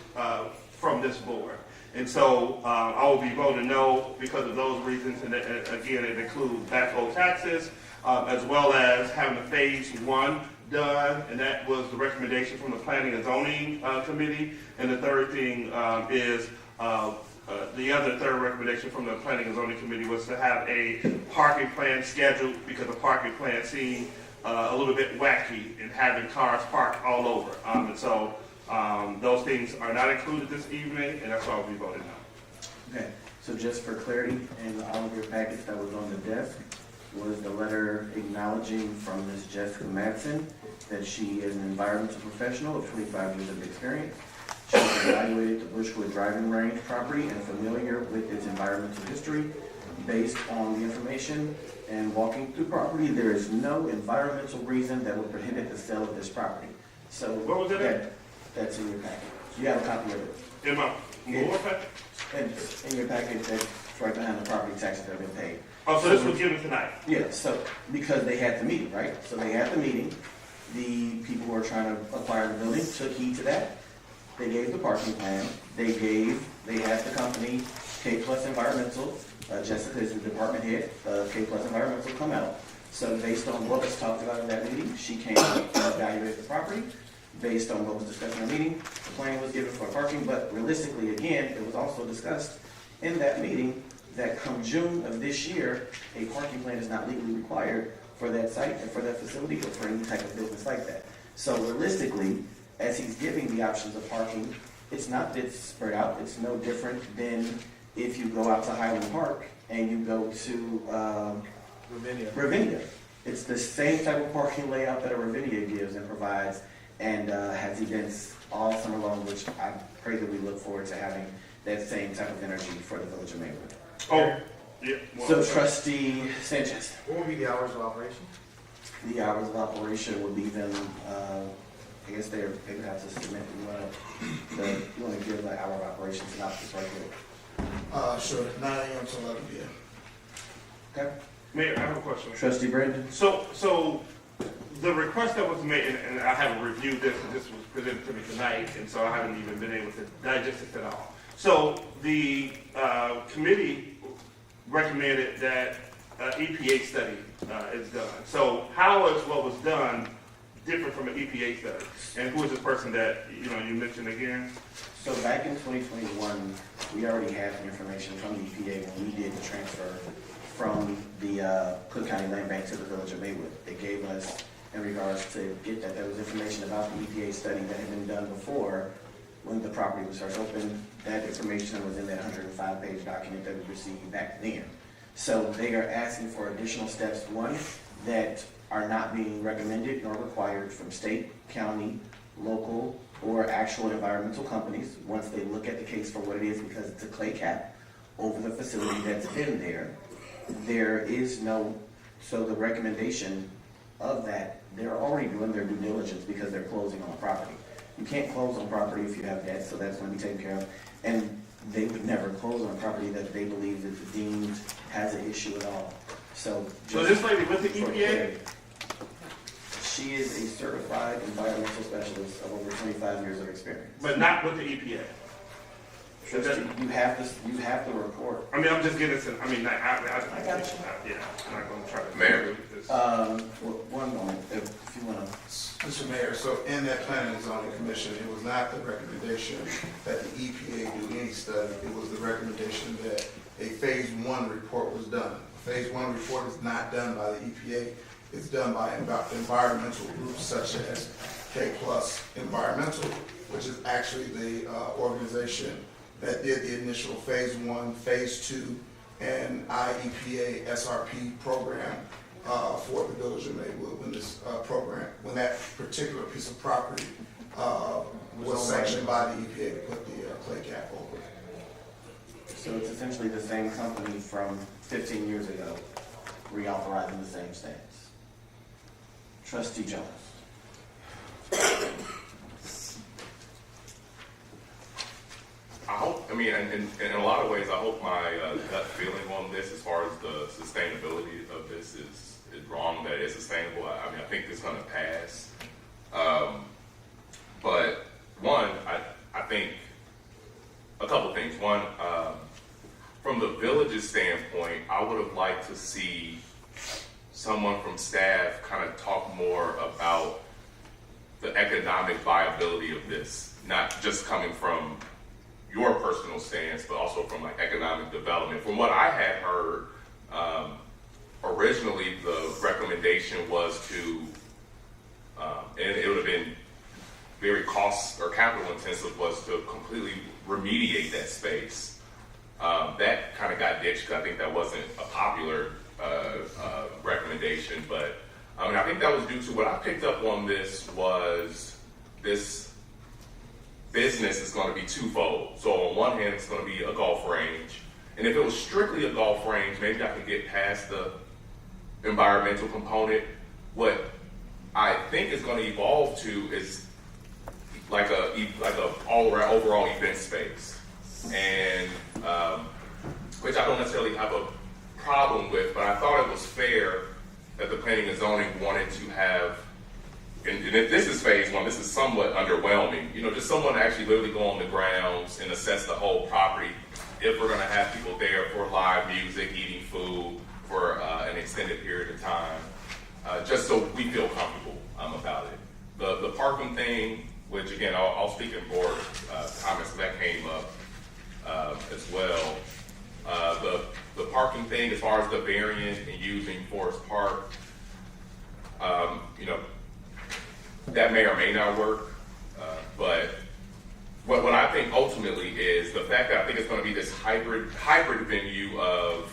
from this board. And so I will be voting no because of those reasons. And again, it includes back old taxes, as well as having a phase one done. And that was the recommendation from the Planning and Zoning Committee. And the third thing is the third recommendation from the Planning and Zoning Committee was to have a parking plan scheduled because the parking plan seemed a little bit wacky in having cars parked all over. And so those things are not included this evening, and that's why we'll be voting no. Okay, so just for clarity, in all of your packets that was on the desk was the letter acknowledging from Ms. Jessica Madsen that she is an environmental professional of 25 years of experience. She has evaluated the Bushwood driving range property and familiar with its environmental history. Based on the information and walking through property, there is no environmental reason that would prohibit the sale of this property. So What was it? That's in your packet. You have a copy of it. In my board packet? And in your packet, that's right behind the property taxes that have been paid. Oh, so this was given tonight? Yeah, so, because they had the meeting, right? So they had the meeting, the people who are trying to acquire the building took heed to that. They gave the parking plan, they had the company, K Plus Environmental, Jessica is the department head, K Plus Environmental come out. So based on what was talked about in that meeting, she came out and evaluated the property. Based on what was discussed in the meeting, the plan was given for parking, but realistically, again, it was also discussed in that meeting that come June of this year, a parking plan is not legally required for that site and for that facility or for any type of business like that. So realistically, as he's giving the options of parking, it's not that it's spread out. It's no different than if you go out to Highland Park and you go to Ravinia. It's the same type of parking layout that a Ravinia gives and provides and has events all summer long, which I pray that we look forward to having that same type of energy for the village of Maywood. Oh, yeah. Well, So Trustee Sanchez, What will be the hours of operation? the hours of operation would be them, I guess they would have to submit, you want to give the hour of operation synopsis right here. Sure, 9 a.m. to 11 p.m. Okay. Mayor, I have a question. Trustee Brandon? So the request that was made, and I haven't reviewed this, and this was presented to me tonight, and so I haven't even been able to digest it at all. So the committee recommended that EPA study is done. So how is what was done different from an EPA study? And who is this person that, you mentioned again? So back in 2021, we already had the information from the EPA when we did the transfer from the Cook County Land Bank to the village of Maywood. They gave us, in regards to get that, there was information about the EPA study that had been done before when the property was first opened. That information was in that 105-page document that we received back then. So they are asking for additional steps, one, that are not being recommended nor required from state, county, local, or actual environmental companies once they look at the case for what it is, because it's a clay cap over the facility that's been there. There is no, so the recommendation of that, they're already doing their due diligence because they're closing on property. You can't close on property if you have debt, so that's going to be taken care of. And they would never close on property that they believe that the deemed has an issue at all. So this lady with the EPA? She is a certified environmental specialist of over 25 years of experience. But not with the EPA. Trustee, you have the report. I mean, I'm just getting some, I got you. Yeah, I'm not going to try to. Mayor. One moment, if you want to. Mr. Mayor, so in that Planning and Zoning Commission, it was not the recommendation that the EPA do any study. It was the recommendation that a Phase 1 report was done. A Phase 1 report is not done by the EPA. It's done by environmental groups such as K Plus Environmental, which is actually the organization that did the initial Phase 1, Phase 2, and IEPA SRP program for the village of Maywood when that particular piece of property was sanctioned by the EPA to put the clay cap over it. So it's essentially the same company from 15 years ago reauthorizing the same stance. Trustee Jones. I hope, in a lot of ways, I hope my gut feeling on this as far as the sustainability of this is wrong, that it's sustainable. I think it's going to pass. But one, I think a couple things. One, from the village's standpoint, I would have liked to see someone from staff kind of talk more about the economic viability of this, not just coming from your personal stance, but also from like economic development. From what I had heard, originally the recommendation was to, and it would have been very cost or capital intensive, was to completely remediate that space. That kind of got ditched because I think that wasn't a popular recommendation, but I mean, I think that was due to what I picked up on this was this business is going to be twofold. So on one hand, it's going to be a golf range. And if it was strictly a golf range, maybe I could get past the environmental component. What I think is going to evolve to is like a overall event space, and which I don't necessarily have a problem with, but I thought it was fair that the planning and zoning wanted to have, and if this is phase one, this is somewhat underwhelming, just someone to actually literally go on the grounds and assess the whole property if we're gonna have people there for live music, eating food for an extended period of time, just so we feel comfortable about it. The parking thing, which again, I'll speak in board comments, that came up as well. The parking thing, as far as the variant and using Forest Park, that may or may not work, but what I think ultimately is the fact that I think it's going to be this hybrid venue of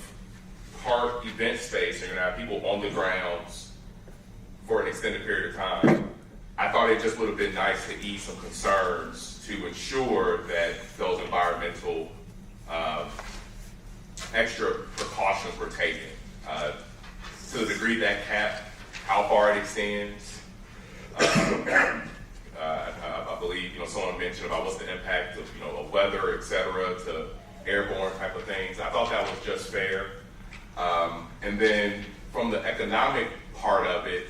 park event space, and you're going to have people on the grounds for an extended period of time. I thought it just would have been nice to ease some concerns to ensure that those environmental extra precautions were taken. To the degree that cap, how far it extends, I believe, someone mentioned about what's the impact of, of weather, et cetera, to airborne type of things. I thought that was just fair. And then from the economic part of it,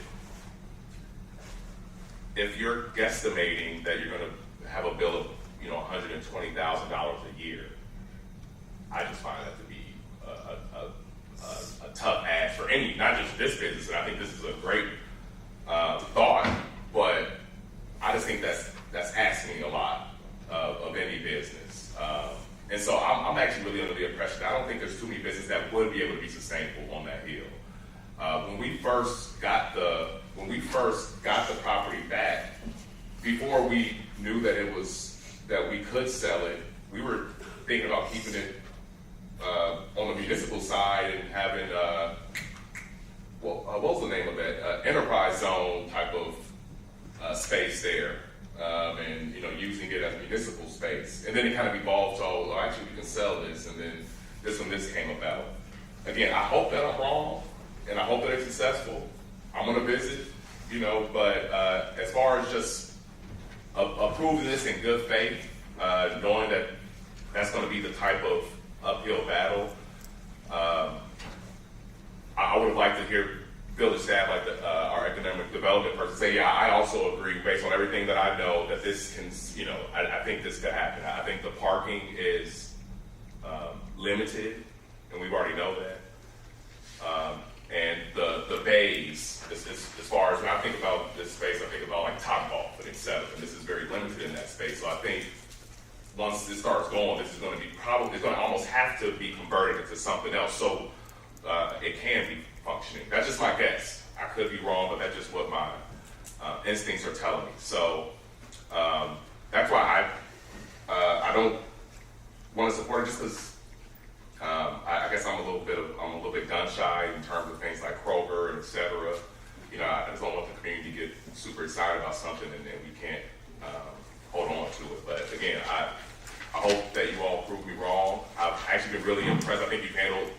if you're guesstimating that you're going to have a bill of, $120,000 a year, I just find that to be a tough ask for any, not just this business. And I think this is a great thought, but I just think that's asking a lot of any business. And so I'm actually really under the impression that I don't think there's too many businesses that would be able to be sustainable on that hill. When we first got the property back, before we knew that we could sell it, we were thinking about keeping it on the municipal side and having what was the name of that? Enterprise zone type of space there, and using it as municipal space. And then it kind of evolved to, actually we can sell this, and then this came about. Again, I hope that I'm wrong, and I hope that it's successful. I'm gonna visit, but as far as just approving this in good faith, knowing that that's gonna be the type of uphill battle, I would have liked to hear village staff, like our economic development person, say, yeah, I also agree, based on everything that I know, that this can, I think this could happen. I think the parking is limited, and we've already know that. And the bays, as far as when I think about this space, I think about like Topgolf and et cetera, and this is very limited in that space. So I think once this starts going, this is going to be it's going to almost have to be converted into something else, so it can be functioning. That's just my guess. I could be wrong, but that's just what my instincts are telling me. So that's why I don't want to support it, just because I guess I'm a little bit gun shy in terms of things like Kroger and et cetera. I just don't want the community to get super excited about something and then we can't hold on to it. But again, I hope that you all prove me wrong. I've actually been really impressed. I think you've handled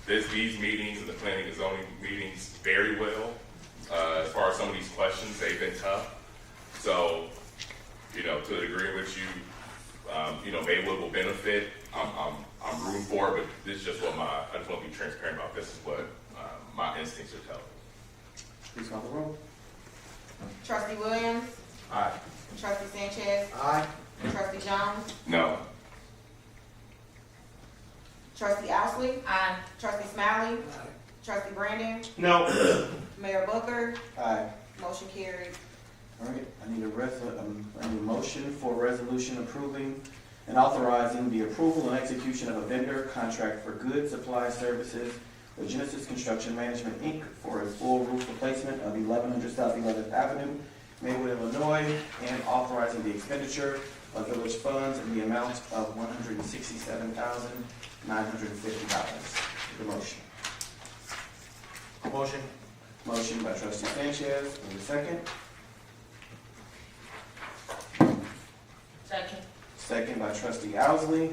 these meetings and the planning and zoning meetings very well. As far as some of these questions, they've been tough. So, to the degree in which Maywood will benefit, I'm rooting for it, but this is just I just want to be transparent about this is what my instincts are telling me. Please call the roll. Trustee Williams? Aye. Trustee Sanchez? Aye. Trustee Jones? No. Trustee Owsley? Aye. Trustee Smiley? Aye. Trustee Brandon? No. Mayor Booker? Aye. Motion carried. All right, I need a motion for a resolution approving and authorizing the approval and execution of a vendor contract for goods, supply, services with Genesis Construction Management, Inc. for a full roof replacement of 1100 South 11th Avenue, Maywood, Illinois, and authorizing the expenditure of village funds in the amount of $167,950. The motion. Motion. Motion by trustee Sanchez, need a second? Second. Second by trustee Owsley.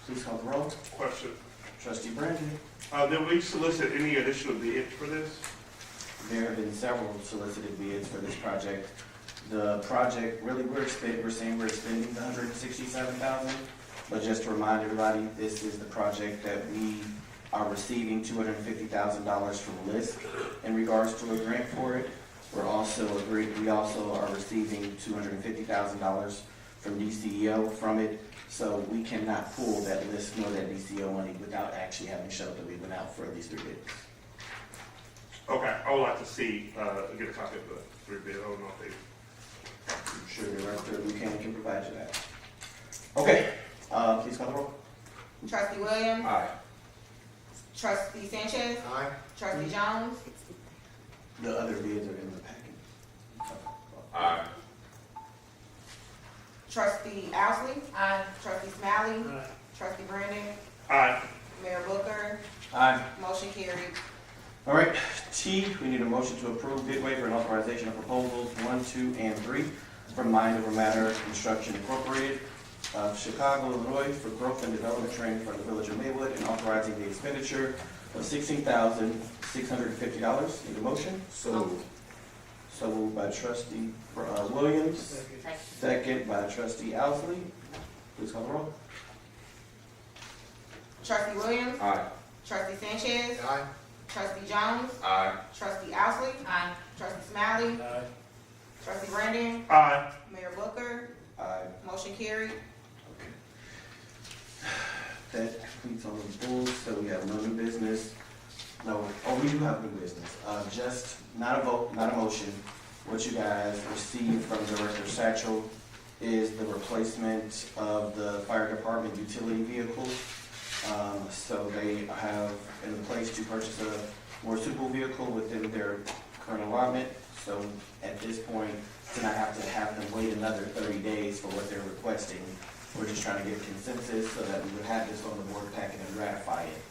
Please call the roll. Question. Trustee Brandon. Did we solicit any additional bids for this? There have been several solicited bids for this project. The project, really, we're saying we're spending the $167,000, but just to remind everybody, this is the project that we are receiving $250,000 from LISC in regards to a grant for it. We also are receiving $250,000 from DCEO from it, so we cannot pull that LISC nor that DCEO money without actually having showed that we went out for these 3 bids. Okay, I would like to see, get a copy of the 3 bids. I don't know if they. I'm sure the director of can provide you that. Okay, please call the roll. Trustee Williams? Aye. Trustee Sanchez? Aye. Trustee Jones? The other bids are in the packet. Aye. Trustee Owsley? Aye. Trustee Smiley? Aye. Trustee Brandon? Aye. Mayor Booker? Aye. Motion carried. All right, T, we need a motion to approve bid waiver and authorization of proposals 1, 2, and 3 from Mind Over Matter Construction Incorporated of Chicago, Illinois for growth and development training for the village of Maywood and authorizing the expenditure of $16,650. Need a motion? So moved. So moved by trustee Williams, second by trustee Owsley. Please call the roll. Trustee Williams? Aye. Trustee Sanchez? Aye. Trustee Jones? Aye. Trustee Owsley? Aye. Trustee Smiley? Aye. Trustee Brandon? Aye. Mayor Booker? Aye. Motion carried. That completes all the bulls, so we have no new business. No, we do have new business. Just not a vote, not a motion. What you guys received from Director Satchel is the replacement of the fire department utility vehicle. So they have in place to purchase a more suitable vehicle within their current allotment. So at this point, to not have to have them wait another 30 days for what they're requesting, we're just trying to get consensus so that we would have this on the board packet and ratify it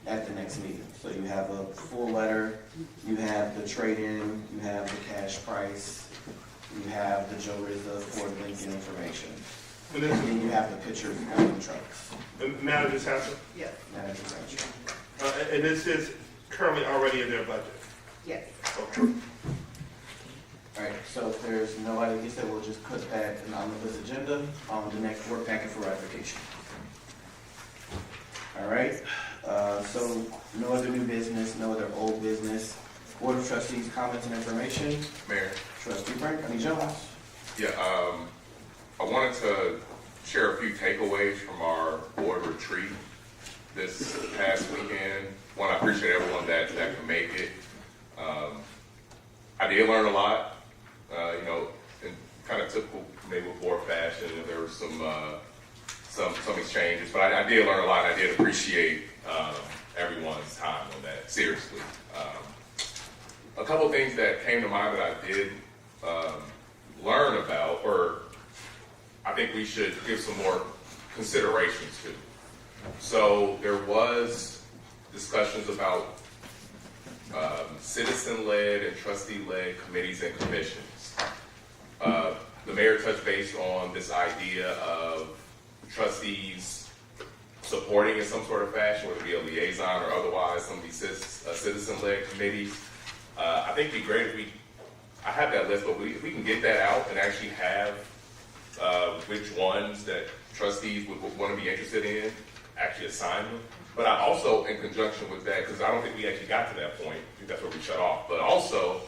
at the next meeting. So you have a full letter, you have the trade-in, you have the cash price, you have the Joe Rizzo Ford Lincoln information. And And this then you have the pictures of the trucks. manager's house. Yes, Manager Sancho. And this is currently already in their budget. yes. Okay. All right, so if there's nobody, he said we'll just put that on this agenda on the next work packet for ratification. All right, so no other new business, no other old business. Board of Trustees, comments and information. Mayor. Trustee Jones. Yeah, I wanted to share a few takeaways from our board retreat this past weekend. One, I appreciate everyone that could make it. I did learn a lot, in kind of typical Maywood board fashion. There were some exchanges, but I did learn a lot. I did appreciate everyone's time on that, seriously. A couple of things that came to mind that I did learn about, or I think we should give some more considerations to. So there was discussions about citizen-led and trustee-led committees and commissions. The mayor touched base on this idea of trustees supporting in some sort of fashion, whether it be a liaison or otherwise, some of these citizen-led committees. I think it'd be great if I have that list, but if we can get that out and actually have which ones that trustees would want to be interested in, actually assign them. But I also, in conjunction with that, because I don't think we actually got to that point, I think that's where we shut off, but also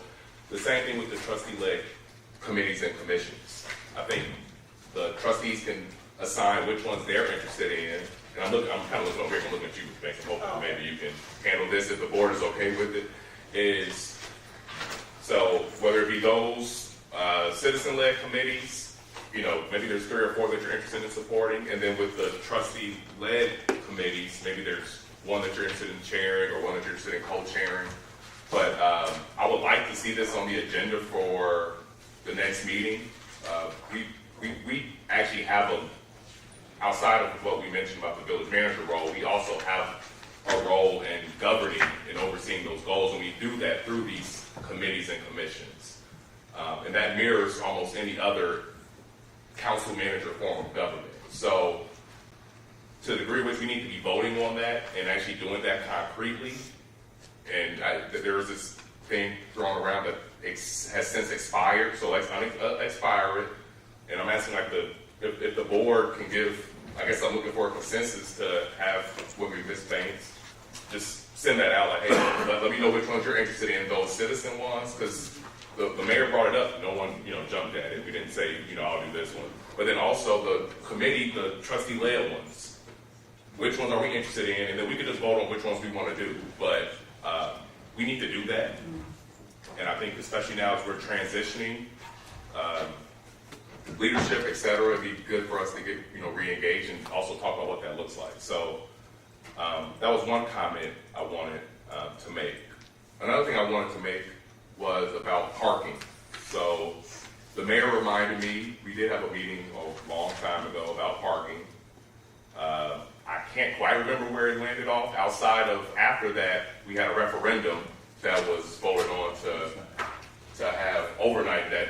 the same thing with the trustee-led committees and commissions. I think the trustees can assign which ones they're interested in, and I'm kind of looking over here, I'm looking at you, Banks, and hoping maybe you can handle this if the board is okay with it, is, so whether it be those citizen-led committees, maybe there's 3 or 4 that you're interested in supporting, and then with the trustee-led committees, maybe there's one that you're interested in chairing or one that you're interested in co-chairing. But I would like to see this on the agenda for the next meeting. We actually have outside of what we mentioned about the village manager role, we also have a role in governing and overseeing those goals, and we do that through these committees and commissions. And that mirrors almost any other council manager form of government. So to the degree which we need to be voting on that and actually doing that concretely, and there was this thing thrown around that has since expired, so let's expire it. And I'm asking if the board can give, I guess I'm looking for a consensus to have what we miss things. Just send that out, like, hey, let me know which ones you're interested in, those citizen ones, because the mayor brought it up. No one, jumped at it. We didn't say, I'll do this one. But then also the committee, the trustee-led ones. Which ones are we interested in? And then we could just vote on which ones we want to do. But we need to do that. And I think especially now as we're transitioning, leadership, et cetera, it'd be good for us to get, re-engaged and also talk about what that looks like. So that was one comment I wanted to make. Another thing I wanted to make was about parking. So the mayor reminded me, we did have a meeting a long time ago about parking. I can't quite remember where it landed off. Outside of after that, we had a referendum that was voted on to have overnight, that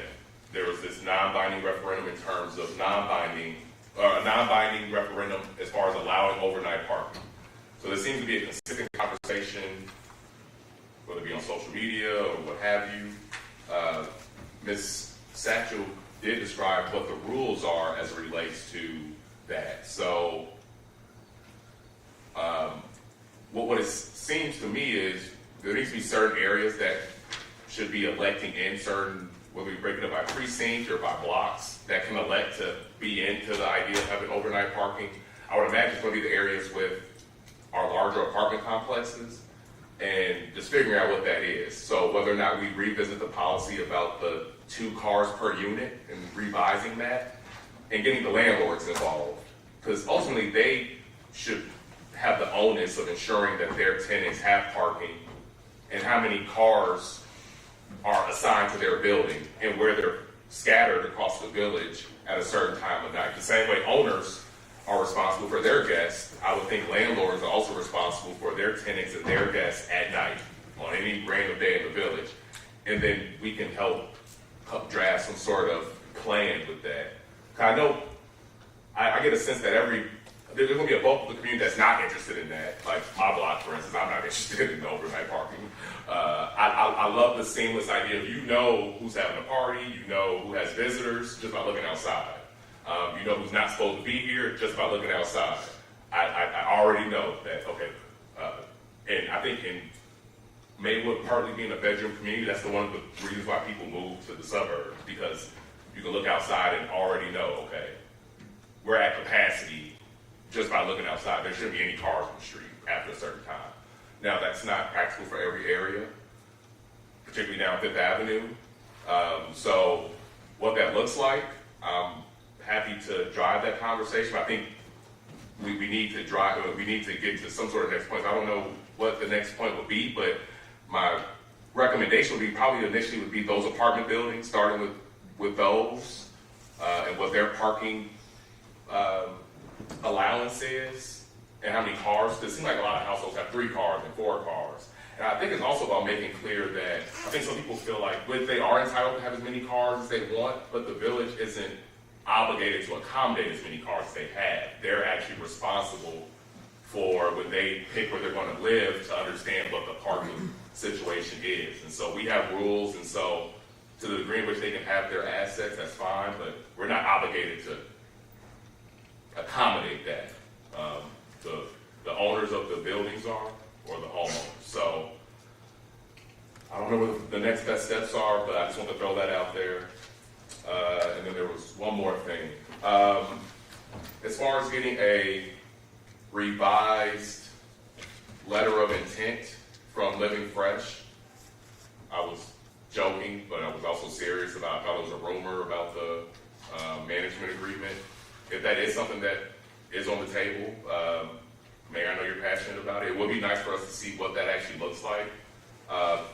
there was this non-binding referendum in terms of a non-binding referendum as far as allowing overnight parking. So there seems to be a consistent conversation, whether it be on social media or what have you. Ms. Satchel did describe what the rules are as it relates to that. So what it seems to me is there needs to be certain areas that should be electing in certain, whether we break it up by precinct or by blocks, that can elect to be into the idea of having overnight parking. I would imagine it's going to be the areas with our larger apartment complexes, and just figuring out what that is. So whether or not we revisit the policy about the 2 cars per unit and revising that, and getting the landlords involved, because ultimately they should have the onus of ensuring that their tenants have parking and how many cars are assigned to their building and where they're scattered across the village at a certain time of night. The same way owners are responsible for their guests, I would think landlords are also responsible for their tenants and their guests at night on any random day in the village. And then we can help draft some sort of plan with that. I know, I get a sense that there's going to be a bulk of the community that's not interested in that. Like my block, for instance, I'm not interested in overnight parking. I love the seamless idea of who's having a party, who has visitors just by looking outside. Who's not supposed to be here just by looking outside. I already know that, okay. And I think in Maywood, partly being a bedroom community, that's one of the reasons why people move to the suburbs, because you can look outside and already know, okay, we're at capacity just by looking outside. There shouldn't be any cars on the street after a certain time. Now, that's not practical for every area, particularly down Fifth Avenue. So what that looks like, I'm happy to drive that conversation. I think we need to get to some sort of next point. I don't know what the next point would be, but my recommendation would be probably initially would be those apartment buildings, starting with those and what their parking allowance is and how many cars. It seems like a lot of households have 3 cars and 4 cars. And I think it's also about making clear that I think some people feel like they are entitled to have as many cars as they want, but the village isn't obligated to accommodate as many cars as they have. They're actually responsible for when they pick where they're going to live to understand what the parking situation is. And so we have rules, and so to the degree in which they can have their assets, that's fine, but we're not obligated to accommodate that. The owners of the buildings are, or the homeowners. So I don't know what the next best steps are, but I just want to throw that out there. And then there was one more thing. As far as getting a revised letter of intent from Living Fresh, I was joking, but I was also serious about, I thought it was a rumor about the management agreement. If that is something that is on the table, Mayor, I know you're passionate about it. It would be nice for us to see what that actually looks like.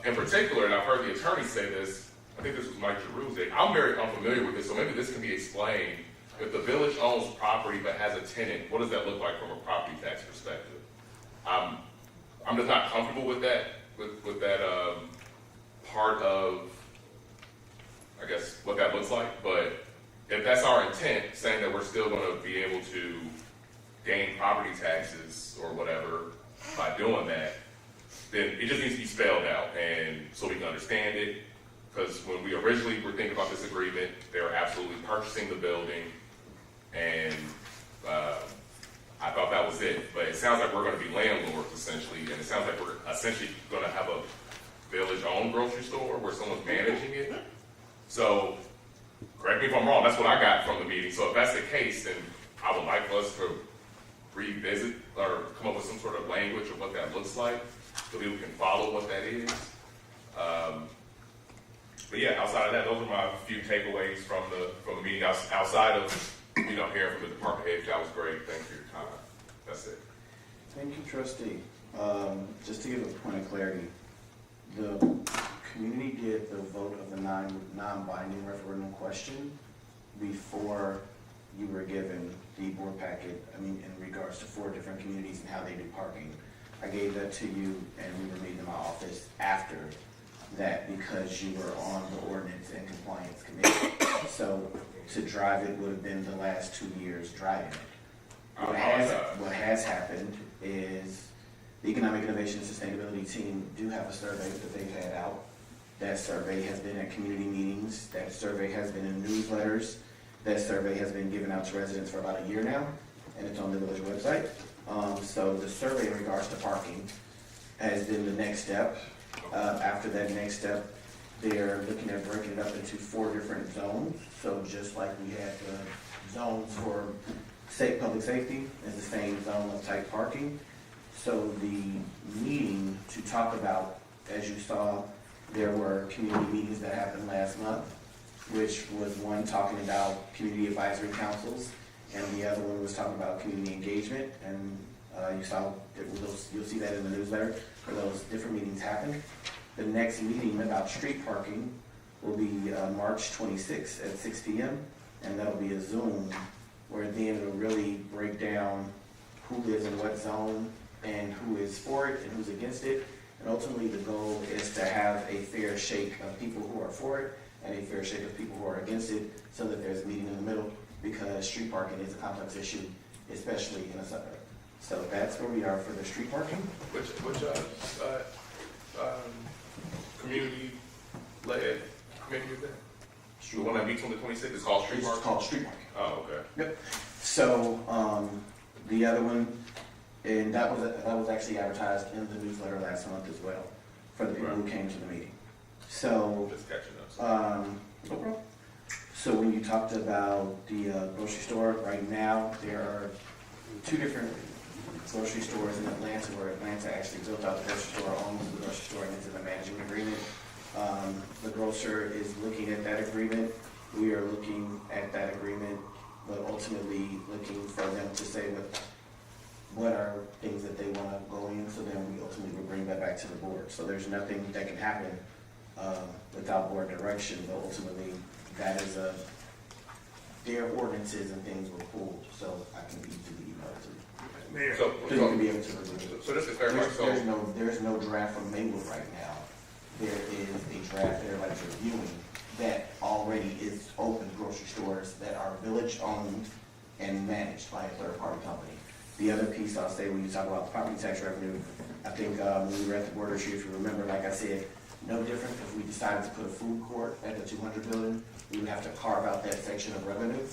In particular, and I've heard the attorney say this, I think this was Mike Jeruzzi, I'm very unfamiliar with this, so maybe this can be explained. If the village owns property but has a tenant, what does that look like from a property tax perspective? I'm just not comfortable with that, with that part of, I guess, what that looks like. But if that's our intent, saying that we're still going to be able to gain property taxes or whatever by doing that, then it just needs to be spelled out, and so we can understand it. Because when we originally were thinking about this agreement, they were absolutely purchasing the building, and I thought that was it. But it sounds like we're going to be landlords essentially, and it sounds like we're essentially going to have a village-owned grocery store where someone's managing it. So, correct me if I'm wrong, that's what I got from the meeting. So if that's the case, then I would like for us to revisit or come up with some sort of language of what that looks like so people can follow what that is. But yeah, outside of that, those are my few takeaways from the meeting. Outside of hearing from the department heads, that was great. Thank you for your time. That's it. Thank you, trustee. Just to give a point of clarity, the community did the vote of the non-binding referendum question before you were given the board packet, in regards to 4 different communities and how they do parking. I gave that to you, and we were meeting in my office after that because you were on the ordinance and compliance committee. So to drive it would have been the last 2 years driving it. What has happened is the Economic Innovation and Sustainability team do have a survey that they've had out. That survey has been at community meetings. That survey has been in newsletters. That survey has been given out to residents for about a year now, and it's on the village website. So the survey in regards to parking has been the next step. After that next step, they're looking at breaking it up into 4 different zones. So just like we had the zones for public safety, is the same zone of type parking. So the meeting to talk about, as you saw, there were community meetings that happened last month, which was one talking about community advisory councils, and the other one was talking about community engagement. And you'll see that in the newsletter where those different meetings happened. The next meeting about street parking will be March 26th at 6 p.m. and that'll be a Zoom where then it'll really break down who lives in what zone and who is for it and who's against it. And ultimately the goal is to have a fair shake of people who are for it and a fair shake of people who are against it, so that there's a meeting in the middle, because street parking is a complex issue, especially in a suburb. So that's where we are for the street parking. Which community-led committee is that? The one that meets on the 26th is called Street Parking? It's called street parking. Oh, okay. Yep. So the other one, and that was actually advertised in the newsletter last month as well for the people who came to the meeting. So Just catching up. no problem. So when you talked about the grocery store, right now there are 2 different grocery stores in Atlanta where Atlanta actually built out the grocery store, owns the grocery store, and it's in a management agreement. The grocer is looking at that agreement. We are looking at that agreement, but ultimately looking for them to say what are things that they want to go in, so then we ultimately will bring that back to the board. So there's nothing that can happen without board direction, but ultimately that is their ordinances and things were pulled, so I can easily email it to you. Mayor. So So you can be able to review it. just to clarify, There's no draft from Maywood right now. There is a draft they're reviewing that already is open grocery stores that are village owned and managed by a third party company. The other piece I'll say, when you talk about property tax revenue, I think when we were at the board issue, if you remember, like I said, no different if we decided to put a food court at the 200 building, we would have to carve out that section of revenue.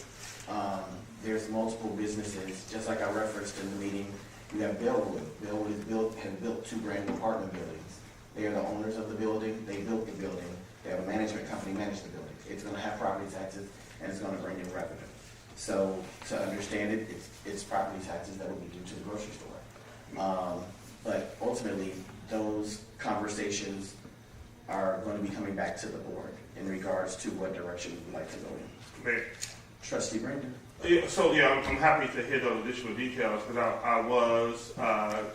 There's multiple businesses, just like I referenced in the meeting. You have Bellwood. Bellwood has built 2 brand new apartment buildings. They are the owners of the building. They built the building. They have a management company manage the building. It's going to have property taxes, and it's going to bring in revenue. So to understand it, it's property taxes that will be due to the grocery store. But ultimately, those conversations are going to be coming back to the board in regards to what direction we'd like to go in. Mayor. Trustee Brandon. I'm happy to hear those additional details because I was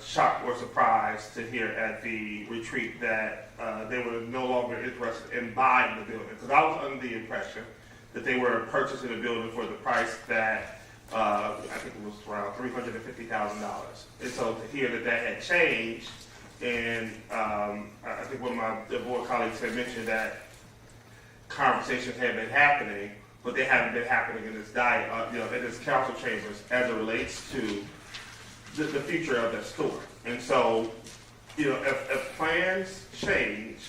shocked or surprised to hear at the retreat that they were no longer interested in buying the building. Because I was under the impression that they were purchasing the building for the price that I think it was around $350,000. And so to hear that that had changed, and I think one of my board colleagues had mentioned that conversations had been happening, but they haven't been happening in this in this council chambers as it relates to the future of that store. And so, if plans change,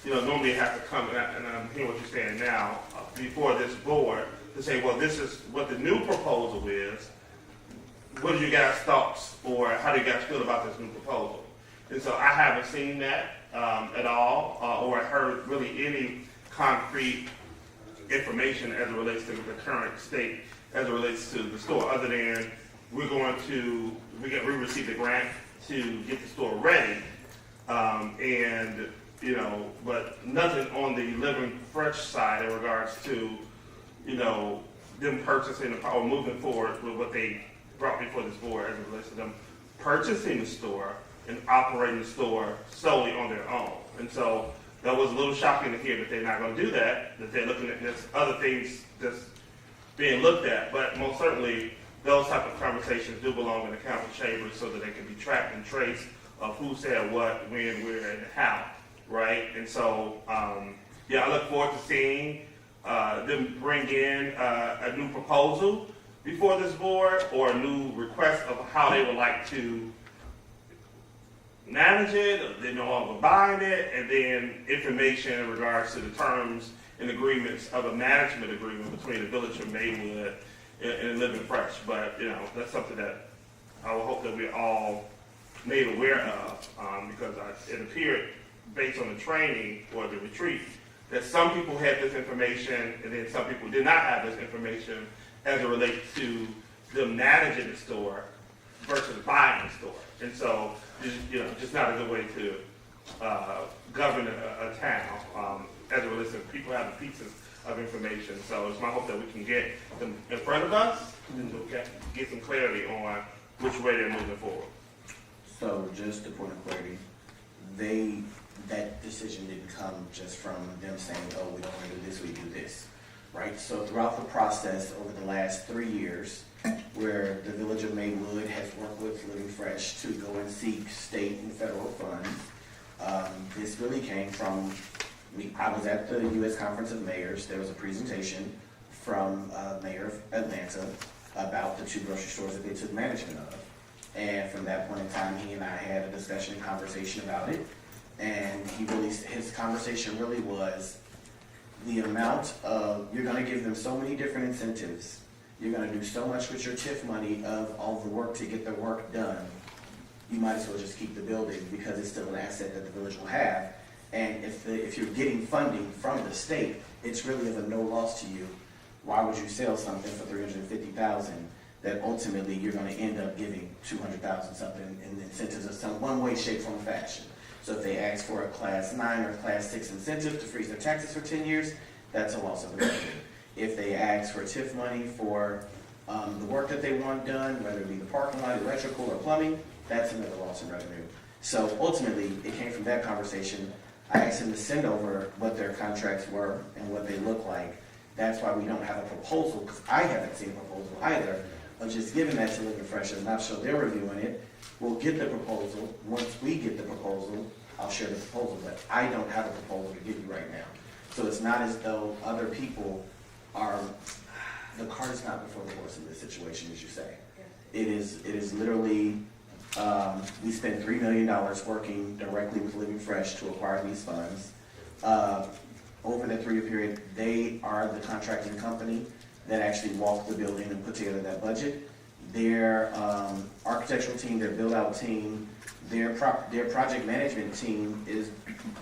normally it has to come, and I'm hearing what you're saying now, before this board to say, well, this is what the new proposal is. What are you guys' thoughts, or how do you guys feel about this new proposal? And so I haven't seen that at all, or heard really any concrete information as it relates to the current state, as it relates to the store, other than we received a grant to get the store ready, but nothing on the Living Fresh side in regards to, them purchasing or moving forward with what they brought before this board as it relates to them purchasing the store and operating the store solely on their own. And so that was a little shocking to hear that they're not going to do that they're looking at this other things that's being looked at. But most certainly, those type of conversations do belong in the council chambers so that they can be tracked and traced of who said what, when, where, and how, right? And so, I look forward to seeing them bring in a new proposal before this board or a new request of how they would like to manage it, or they're no longer buying it, and then information in regards to the terms and agreements of a management agreement between the Village of Maywood and Living Fresh. But, that's something that I will hope that we're all made aware of, because it appeared, based on the training or the retreat, that some people had this information and then some people did not have this information as it relates to them managing the store versus buying the store. And so, just not a good way to govern a town as it relates to people having pieces of information. So it's my hope that we can get them in front of us and get some clarity on which way they're moving forward. So just a point of clarity, that decision didn't come just from them saying, oh, we don't want to do this, we do this, right? So throughout the process over the last 3 years, where the Village of Maywood has worked with Living Fresh to go and seek state and federal funds, this really came from, I was at the U.S. Conference of Mayors. There was a presentation from Mayor of Atlanta about the 2 grocery stores that they took management of. And from that point in time, he and I had a discussion and conversation about it. And his conversation really was the amount of, you're going to give them so many different incentives. You're going to do so much with your TIF money of all the work to get the work done. You might as well just keep the building because it's still an asset that the village will have. And if you're getting funding from the state, it's really of a no loss to you. Why would you sell something for $350,000 that ultimately you're going to end up giving $200,000 something in incentives of some one way, shape, form, fashion? So if they ask for a Class 9 or Class 6 incentive to freeze their taxes for 10 years, that's a loss of revenue. If they ask for TIF money for the work that they want done, whether it be the parking lot, electrical, or plumbing, that's another loss in revenue. So ultimately, it came from that conversation. I asked them to send over what their contracts were and what they look like. That's why we don't have a proposal, because I haven't seen a proposal either, of just giving that to Living Fresh and not show they're reviewing it. We'll get the proposal. Once we get the proposal, I'll share the proposal, but I don't have a proposal to give you right now. So it's not as though other people are, the cart is not before the horse in this situation, as you say. It is literally, we spent $3 million working directly with Living Fresh to acquire these funds. Over that 3-year period, they are the contracting company that actually walked the building and put together that budget. Their architectural team, their build-out team, their project management team is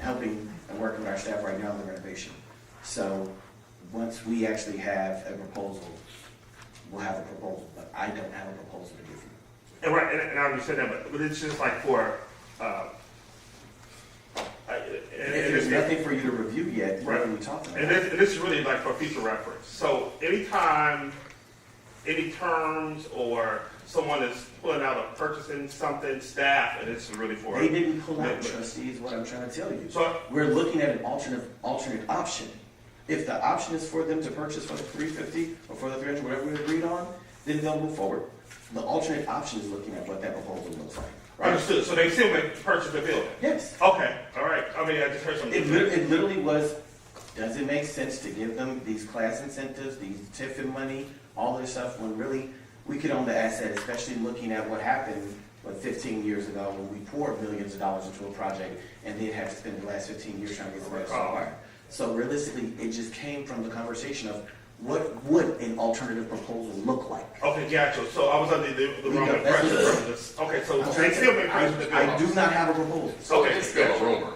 helping and working with our staff right now on the renovation. So once we actually have a proposal, we'll have a proposal, but I don't have a proposal to give you. And right, and I understand that, but it's just like for, there's nothing for you to review yet, right. What are we talking about? And this is really like for future reference. So anytime any terms or someone is pulling out a purchasing something, staff, and it's really for. They didn't pull out, trustee, is what I'm trying to tell you. So, We're looking at an alternate option. If the option is for them to purchase for the 350 or for the 300, whatever we agreed on, then they'll move forward. The alternate option is looking at what that proposal looks like. Right? understood, so they still may purchase the building? Yes. Okay, all right, I mean, I just heard something. It literally was, does it make sense to give them these class incentives, these TIF money, all this stuff, when really we could own the asset, especially looking at what happened 15 years ago when we poured millions of dollars into a project and then had to spend the last 15 years trying to get the rest acquired. So realistically, it just came from the conversation of what would an alternative proposal look like? Okay, gotcha, so I was under the wrong Yeah, that's impression what from this. Okay, so I'm they trying to still say, may purchase the building? I do not have a proposal. So Okay, it's still gotcha. a rumor.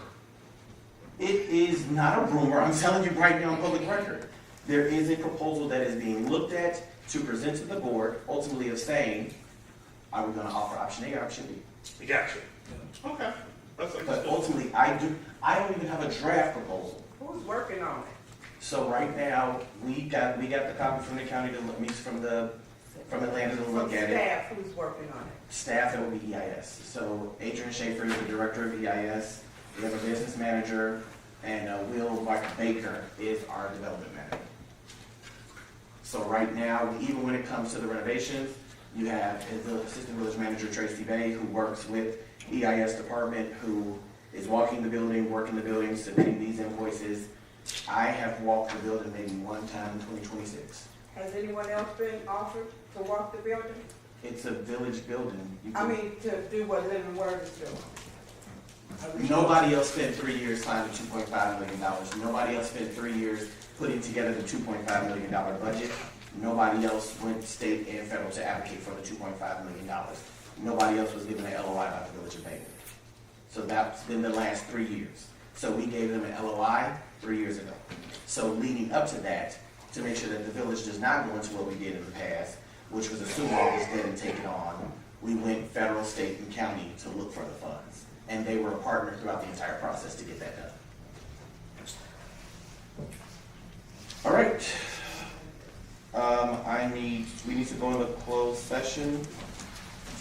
It is not a rumor, I'm telling you right now on public record. There is a proposal that is being looked at to present to the board, ultimately of saying, are we gonna offer option A or option B? Gotcha. Okay, that's But understood. ultimately, I don't even have a draft proposal. Who's working on it? So right now, we got the copy from the county to look, from Atlanta to look at it. Staff, who's working on it? Staff, that would be EIS. So Adrian Schaefer is the director of EIS. We have a business manager, and Will Mark Baker is our development manager. So right now, even when it comes to the renovations, you have the assistant village manager, Tracy Bay, who works with EIS department, who is walking the building, working the building, submitting these invoices. I have walked the building maybe one time in 2026. Has anyone else been offered to walk the building? It's a village building. I mean, to do what Living Word is doing. Nobody else spent 3 years signing $2.5 million. Nobody else spent 3 years putting together the $2.5 million budget. Nobody else went state and federal to advocate for the $2.5 million. Nobody else was given an LOI by the village of Maywood. So that's been the last 3 years. So we gave them an LOI 3 years ago. So leading up to that, to make sure that the village does not go into what we did in the past, which was assume all this debt and take it on, we went federal, state, and county to look for the funds. And they were a partner throughout the entire process to get that done. All right. We need to go into closed session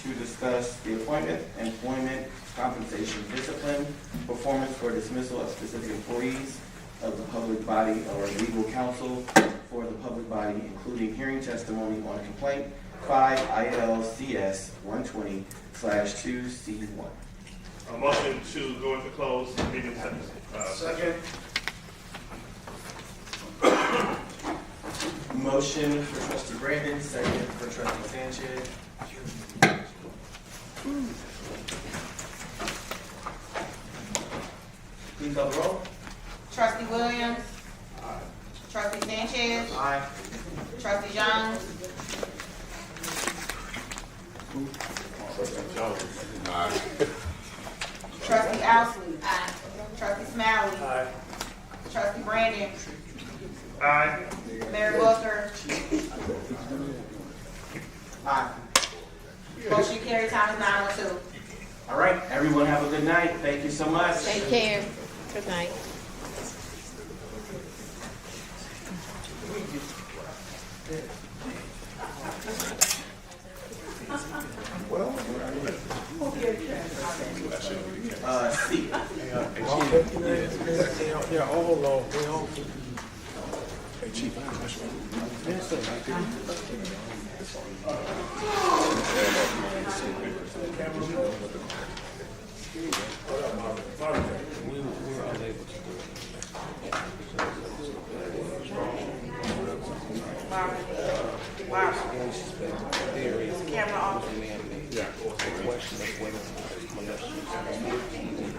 to discuss the appointment, employment, compensation, discipline, performance for dismissal of specific employees of the public body or legal counsel for the public body, including hearing testimony on complaint 5 ILCS 120/2C1. A motion to go into closed meeting. Second. Motion for trustee Brandon, second for trustee Sanchez. Please call the roll. Trustee Williams. Trustee Sanchez. Aye. Trustee Jones. Trustee Ousley. Trustee Smalley. Trustee Brandon. Aye. Mayor Booker. Aye. Motion carries, time is 9:02. All right, everyone have a good night. Thank you so much. Take care. Good night. C. Yeah, all along, they all. Camera off. Yeah, the question of whether molestation.